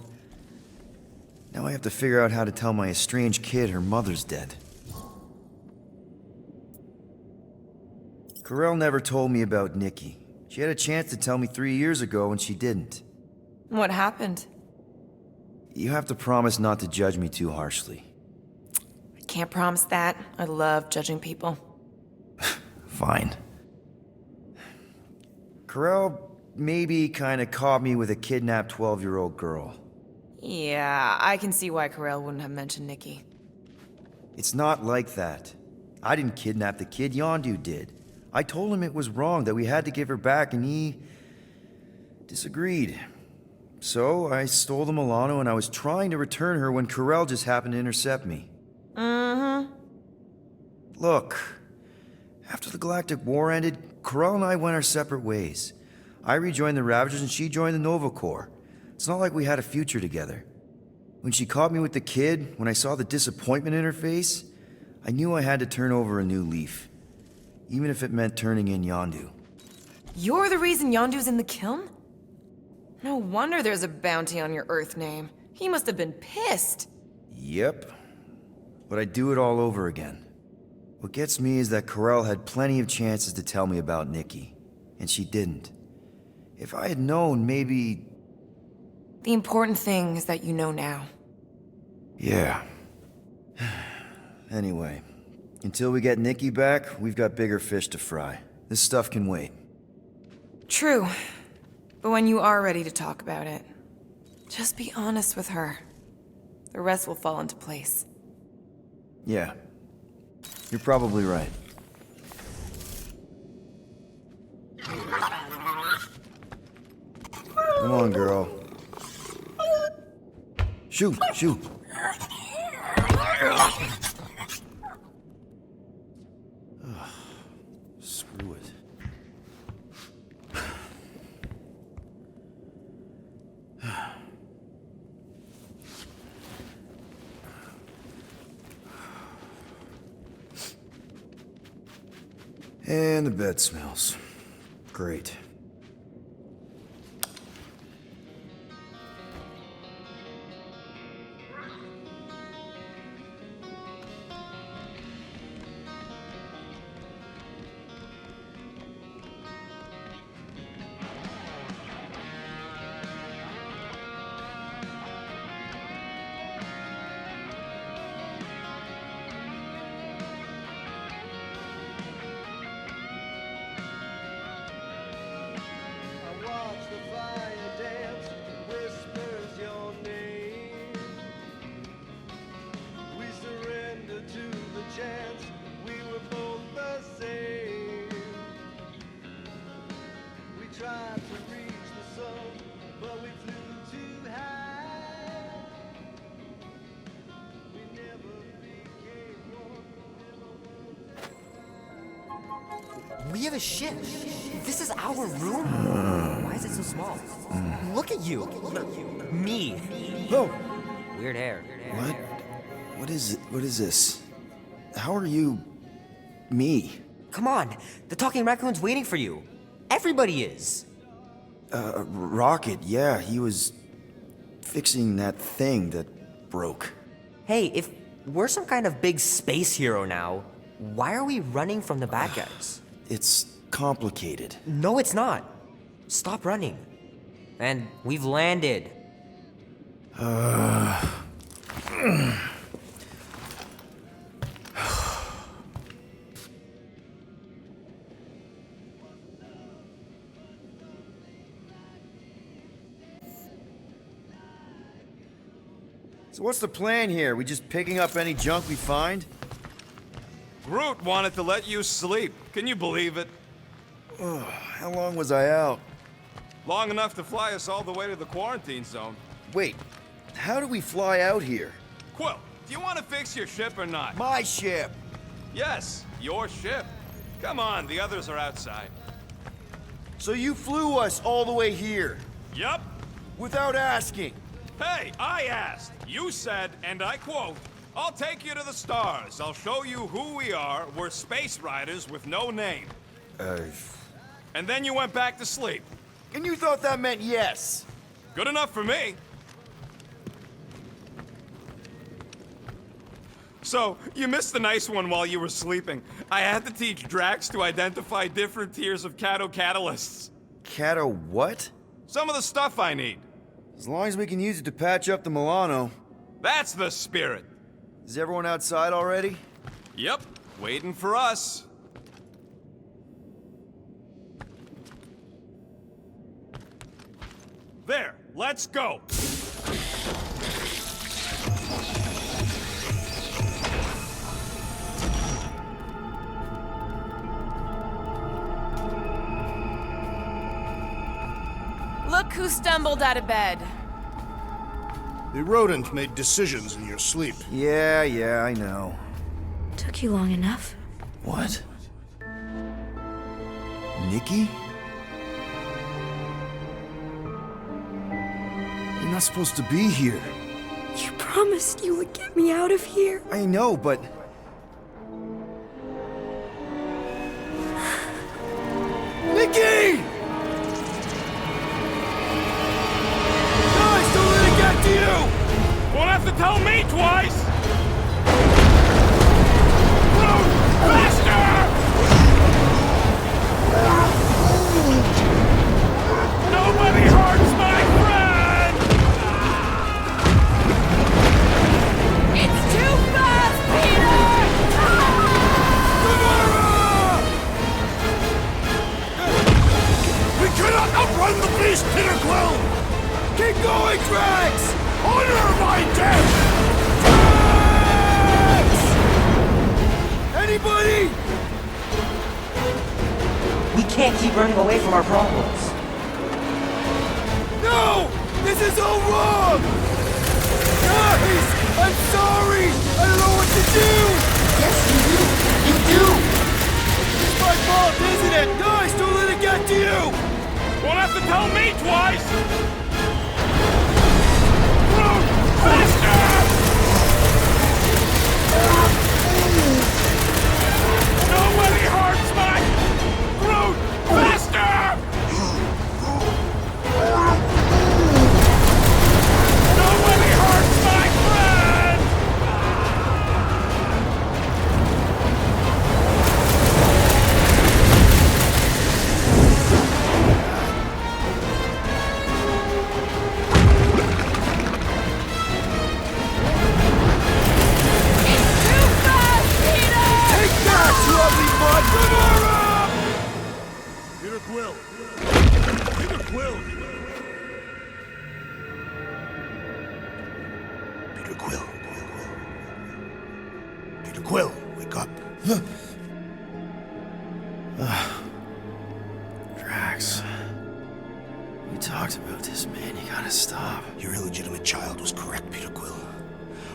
I have to figure out how to tell my estranged kid her mother's dead. Corell never told me about Nikki. She had a chance to tell me 3 years ago and she didn't. What happened? You have to promise not to judge me too harshly. I can't promise that. I love judging people. Fine. Corell maybe kinda caught me with a kidnapped 12-year-old girl. Yeah, I can see why Corell wouldn't have mentioned Nikki. It's not like that. I didn't kidnap the kid, Yondu did. I told him it was wrong, that we had to give her back, and he disagreed. So I stole the Milano and I was trying to return her when Corell just happened to intercept me. Mm-hmm. Look, after the Galactic War ended, Corell and I went our separate ways. I rejoined the Ravagers and she joined the Nova Corps. It's not like we had a future together. When she caught me with the kid, when I saw the disappointment in her face, I knew I had to turn over a new leaf. Even if it meant turning in Yondu. You're the reason Yondu's in the kiln? No wonder there's a bounty on your Earth name. He must have been pissed. Yep. But I'd do it all over again. What gets me is that Corell had plenty of chances to tell me about Nikki, and she didn't. If I had known, maybe... The important thing is that you know now. Yeah. Anyway, until we get Nikki back, we've got bigger fish to fry. This stuff can wait. True. But when you are ready to talk about it, just be honest with her. The rest will fall into place. Yeah. You're probably right. Come on, girl. Shoot, shoot. Screw it. And the bed smells. Great. We have a ship. This is our room. Why is it so small? Look at you. Me. Oh. Weird hair. What? What is it? What is this? How are you... me? Come on. The talking raccoon's waiting for you. Everybody is. Rocket, yeah, he was fixing that thing that broke. Hey, if we're some kind of big space hero now, why are we running from the bad guys? It's complicated. No, it's not. Stop running. And we've landed. So what's the plan here? We just picking up any junk we find? Groot wanted to let you sleep. Can you believe it? How long was I out? Long enough to fly us all the way to the quarantine zone. Wait, how do we fly out here? Quill, do you want to fix your ship or not? My ship! Yes, your ship. Come on, the others are outside. So you flew us all the way here? Yup. Without asking? Hey, I asked. You said, and I quote, "I'll take you to the stars. I'll show you who we are. We're space riders with no name." And then you went back to sleep. And you thought that meant yes. Good enough for me. So, you missed the nice one while you were sleeping. I had to teach Drax to identify different tiers of catalysts. Cato what? Some of the stuff I need. As long as we can use it to patch up the Milano. That's the spirit. Is everyone outside already? Yep, waiting for us. There, let's go. Look who stumbled out of bed. The rodent made decisions in your sleep. Yeah, I know. Took you long enough. What? Nikki? You're not supposed to be here. You promised you would get me out of here. I know, but... Nikki! Guys, don't let it get to you! Won't have to tell me twice! Groot, faster! Nobody hurts my friend! It's too fast, Peter! We cannot outrun the beast, Peter Quill! Keep going, Drax! Honor my death! Drax! Anybody? We can't keep running away from our problems. No! This is all wrong! Guys! I'm sorry! I don't know what to do! Yes, you do! You do! It's my fault, isn't it? Guys, don't let it get to you! Won't have to tell me twice! Groot, faster! Nobody hurts my... Groot, faster! Nobody hurts my friend! Take that, you ugly bud! Gamora! Peter Quill! Peter Quill! Peter Quill. Peter Quill, wake up. Drax. We talked about this, man. You gotta stop. Your illegitimate child was correct, Peter Quill.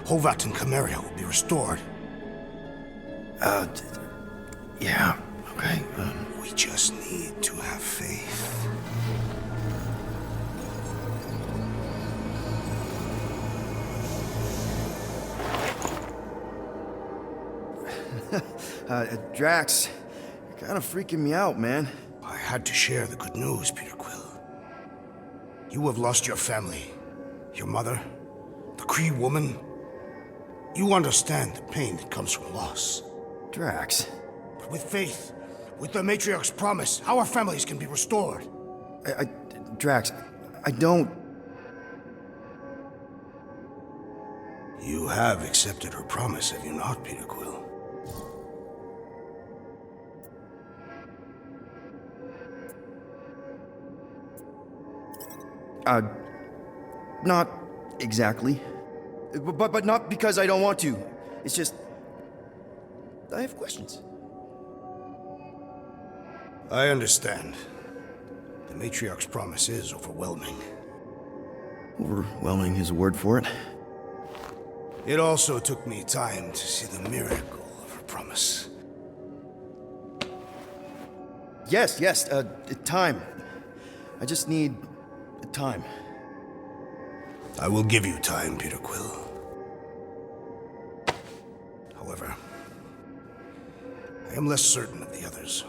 Hovat and Cameria will be restored. Yeah, okay. We just need to have faith. Drax, you're kind of freaking me out, man. I had to share the good news, Peter Quill. You have lost your family, your mother, the Kree woman. You understand the pain that comes from loss. Drax. But with faith, with the Matriarch's promise, our families can be restored. Drax, I don't... You have accepted her promise, have you not, Peter Quill? Not exactly. But not because I don't want to. It's just... I have questions. I understand. The Matriarch's promise is overwhelming. Overwhelming is a word for it. It also took me time to see the miracle of her promise. Yes, time. I just need time. I will give you time, Peter Quill. However, I am less certain of the others.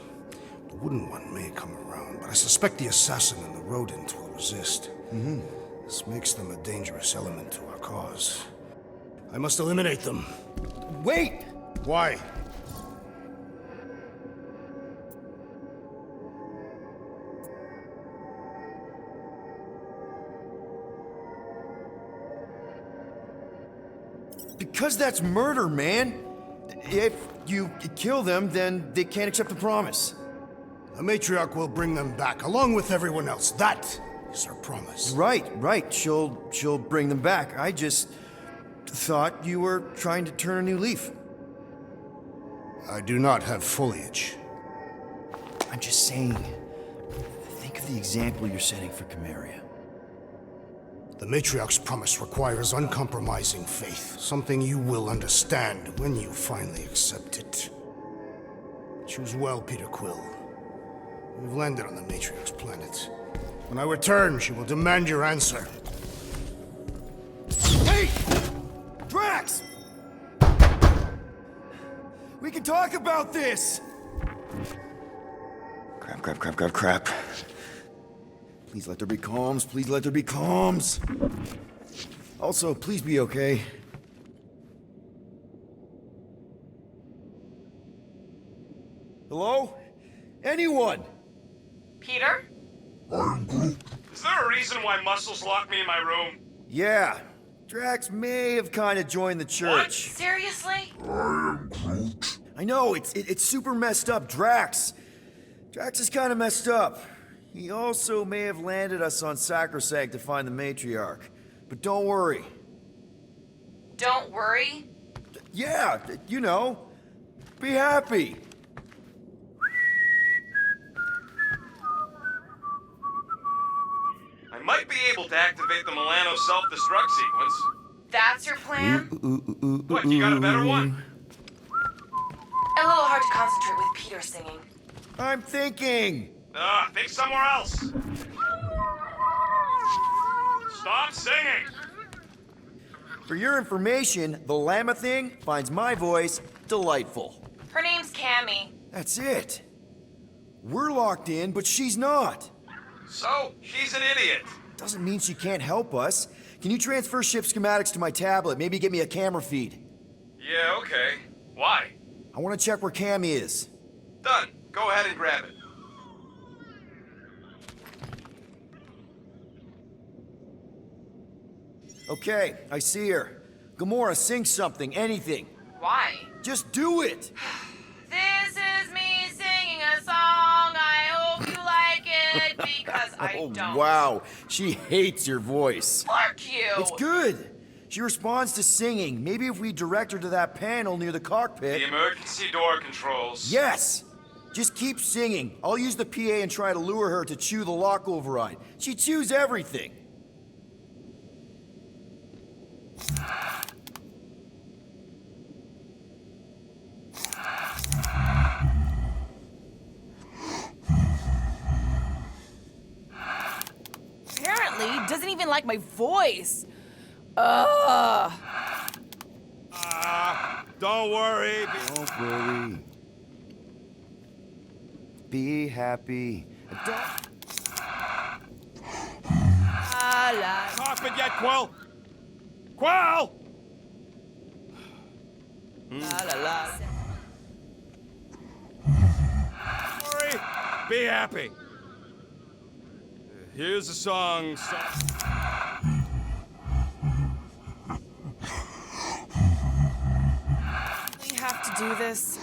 The The wooden one may come around, but I suspect the assassin and the rodent will resist. This makes them a dangerous element to our cause. I must eliminate them. Wait! Why? Because that's murder, man. If you kill them, then they can't accept the promise. The matriarch will bring them back, along with everyone else. That is her promise. Right. She'll bring them back. I just thought you were trying to turn a new leaf. I do not have foliage. I'm just saying, think of the example you're setting for Gamora. The matriarch's promise requires uncompromising faith, something you will understand when you finally accept it. Choose well, Peter Quill. We've landed on the matriarch's planet. When I return, she will demand your answer. Hey! Drax! We can talk about this! Crap. Please let there be calms. Please let there be calms. Also, please be okay. Hello? Anyone? Peter? Is there a reason why Muscles locked me in my room? Yeah. Drax may have kind of joined the church. Seriously? I know, it's super messed up, Drax. Drax is kind of messed up. He also may have landed us on Sacrosanct to find the matriarch. But don't worry. Don't worry? Yeah, you know. Be happy. I might be able to activate the Milano self-destruct sequence. That's your plan? What, you got a better one? A little hard to concentrate with Peter singing. I'm thinking. Think somewhere else. Stop singing! For your information, the llama thing finds my voice delightful. Her name's Cammy. That's it. We're locked in, but she's not. So, she's an idiot. Doesn't mean she can't help us. Can you transfer ship schematics to my tablet? Maybe get me a camera feed. Yeah, okay. Why? I want to check where Cammy is. Done. Go ahead and grab it. Okay, I see her. Gamora, sing something, anything. Why? Just do it! This is me singing a song. I hope you like it because I don't. Wow, she hates your voice. Fuck you! It's good. She responds to singing. Maybe if we direct her to that panel near the cockpit. The emergency door controls. Yes! Just keep singing. I'll use the PA and try to lure her to chew the lock override. She chews everything. Apparently, doesn't even like my voice. Don't worry. Don't worry. Be happy. Cockpit yet, Quill? Quill! Sorry. Be happy. Here's a song. We have to do this.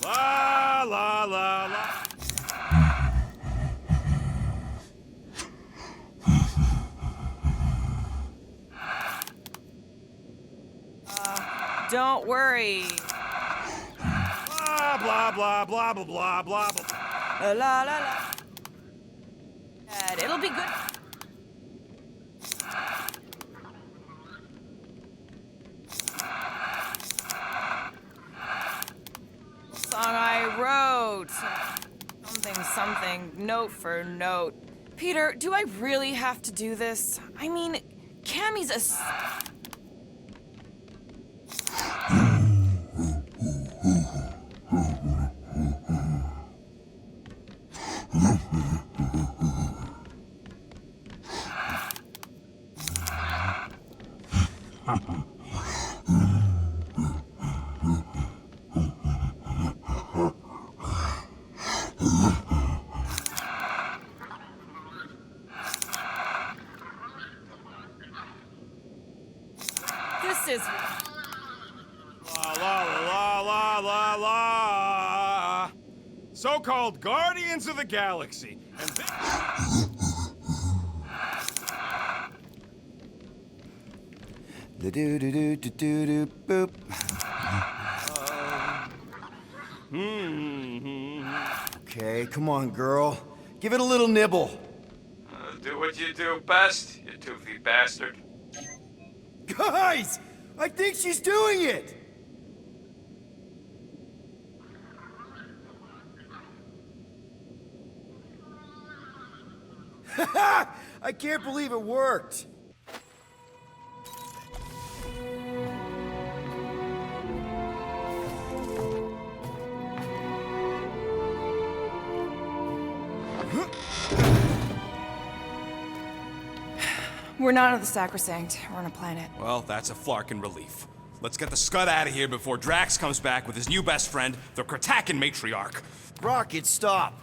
La la la la. Don't worry. Blah blah blah blah blah blah blah blah. La la la. And it'll be good. Song I wrote. Something, note for note. Peter, do I really have to do this? I mean, Cammy's a... This is... La la la la la la. So-called Guardians of the Galaxy. And Do do do do do do boop. Okay, come on, girl. Give it a little nibble. Do what you do best, you toothy bastard. Guys! I think she's doing it! I can't believe it worked! We're not on the Sacrosanct. We're on a planet. Well, that's a flarkin' relief. Let's get the scud out of here before Drax comes back with his new best friend, the Kratakan matriarch. Rocket, stop!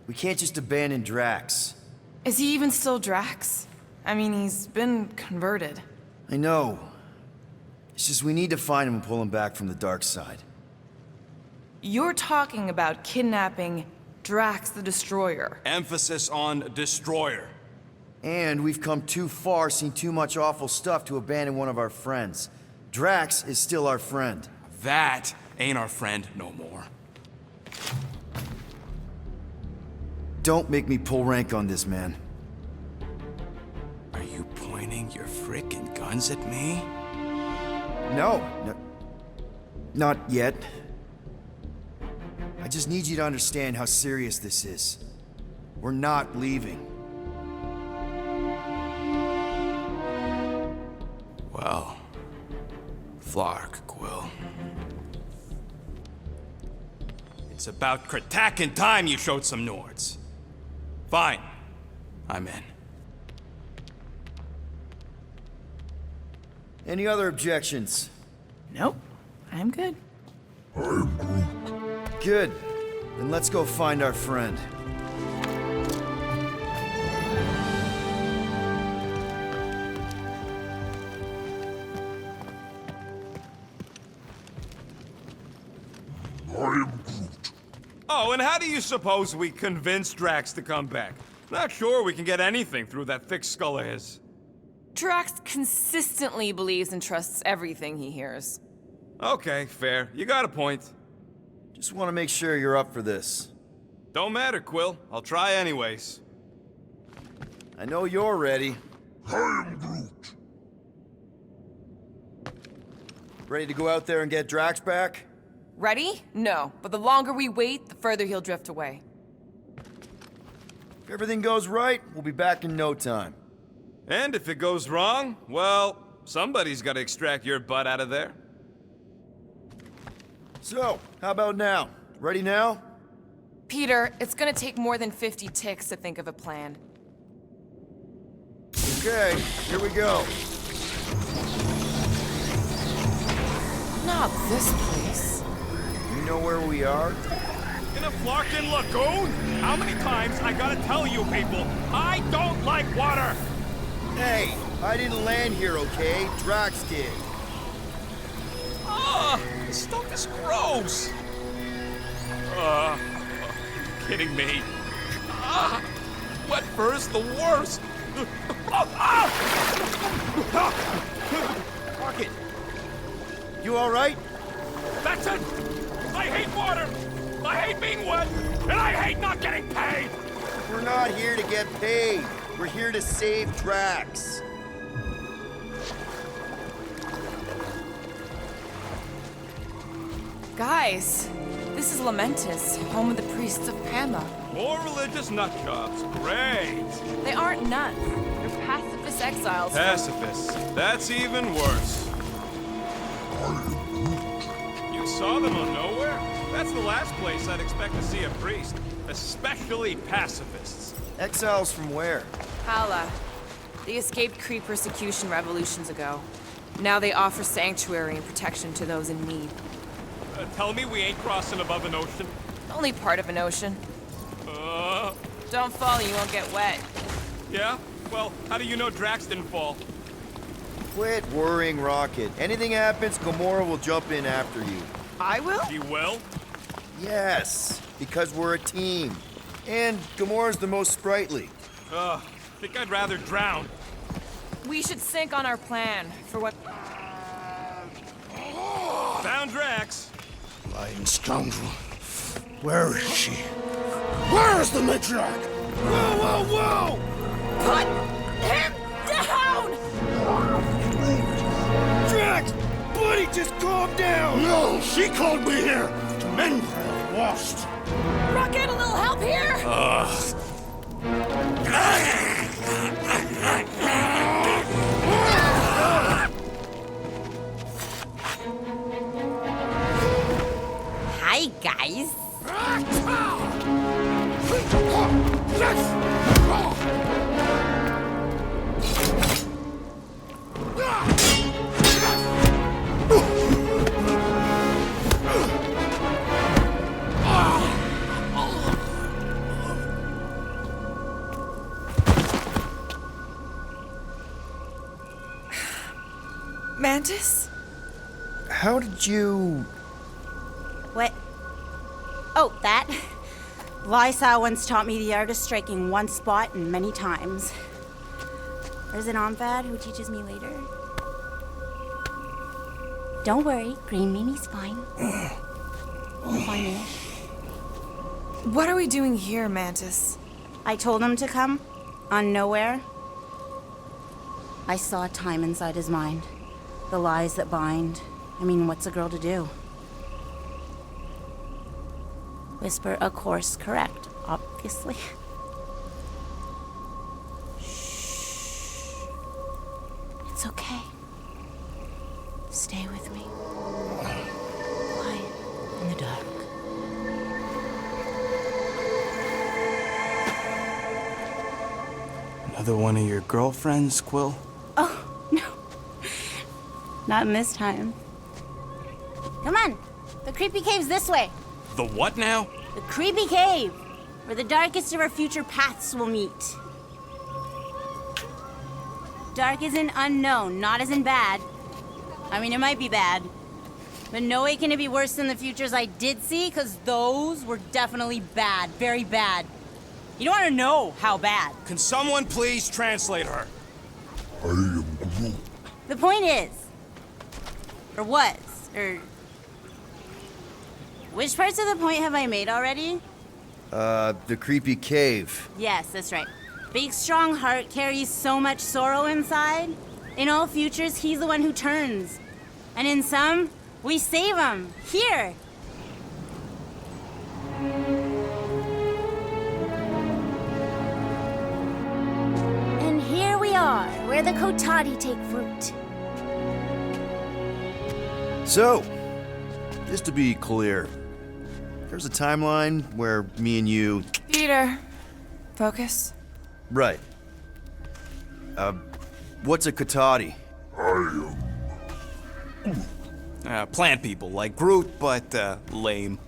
We can't just abandon Drax. Is he even still Drax? I mean, he's been converted. I know. It's just we need to find him and pull him back from the dark side. You're talking about kidnapping Drax the Destroyer. Emphasis on destroyer. And we've come too far, seen too much awful stuff to abandon one of our friends. Drax is still our friend. That ain't our friend no more. Don't make me pull rank on this, man. Are you pointing your frickin' guns at me? No, not yet. I just need you to understand how serious this is. We're not leaving. Well, Flark, Quill. It's about Kratakan time you showed some Nords. Fine. I'm in. Any other objections? Nope. I'm good. I'm Groot. Good. Then let's go find our friend. I am Groot. Oh, and how do you suppose we convince Drax to come back? Not sure we can get anything through that thick skull of his. Drax consistently believes and trusts everything he hears. Okay, fair. You got a point. Just want to make sure you're up for this. Don't matter, Quill. I'll try anyways. I know you're ready. I am Groot. Ready to go out there and get Drax back? Ready? No. But the longer we wait, the further he'll drift away. If everything goes right, we'll be back in no time. And if it goes wrong, well, somebody's got to extract your butt out of there. So, how about now? Ready now? Peter, it's gonna take more than 50 ticks to think of a plan. Okay, here we go. Not this place. You know where we are? In a Flarkin lagoon? How many times I gotta tell you people, I don't like water! Hey, I didn't land here, okay? Drax did. Ah, this stuff is gross! Are you kidding me? Ah, wet fur is the worst! Rocket! You alright? That's it! I hate water! I hate being wet! And I hate not getting paid! We're not here to get paid. We're here to save Drax. Guys, this is Lamentus, home of the priests of Pama. More religious nutjobs. Great! They aren't nuts. They're pacifist exiles. Pacifists. That's even worse. You saw them on Nowhere? That's the last place I'd expect to see a priest. Especially pacifists. Exiles from where? Hala. They escaped Kree persecution revolutions ago. Now they offer sanctuary and protection to those in need. Tell me we ain't crossing above an ocean. Only part of an ocean. Don't fall, you won't get wet. Yeah? Well, how do you know Drax didn't fall? Quit worrying, Rocket. Anything happens, Gamora will jump in after you. I will? She will? Yes, because we're a team. And Gamora's the most sprightly. Think I'd rather drown. We should sync on our plan for what... Found Drax. Lying scoundrel. Where is she? Where is the matriarch? Whoa, whoa, whoa! Put him down! Drax! Buddy, just calm down! No, she called me here to mend what I've lost. Rocket, a little help here? Hi, guys. Mantis? How did you... What? Oh, that? Lysa once taught me the art of striking one spot and many times. There's an Omvad who teaches me later. Don't worry, Green Mimi's fine. Fine-ish. What are we doing here, Mantis? I told him to come, on nowhere. I saw time inside his mind. The lies that bind. I mean, what's a girl to do? Whisper a course correct, obviously. Shh. It's okay. Stay with me. Quiet in the dark. Another one of your girlfriends, Quill? Oh, no. Not in this time. Come on. The creepy cave's this way. The what now? The creepy cave, where the darkest of our future paths will meet. Dark as in unknown, not as in bad. I mean, it might be bad, but no way can it be worse than the futures I did see, because those were definitely bad, very bad. You don't want to know how bad. Can someone please translate her? I am Groot. The point is, or was, or... Which parts of the point have I made already? The creepy cave. Yes, that's right. Big, strong heart carries so much sorrow inside. In all futures, he's the one who turns. And in some, we save him. Here. And here we are, where the Kotati take fruit. So, just to be clear, there's a timeline where me and you... Peter, focus. Right. What's a Kotati? I am Plant people, like Groot, but, lame.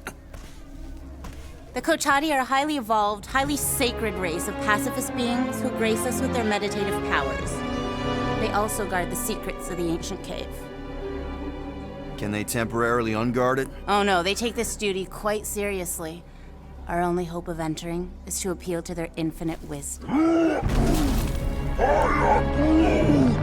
The Kotati are a highly evolved, highly sacred race of pacifist beings who grace us with their meditative powers. They also guard the secrets of the ancient cave. Can they temporarily unguard it? Oh no, they take this duty quite seriously. Our only hope of entering is to appeal to their infinite wisdom. I am Groot.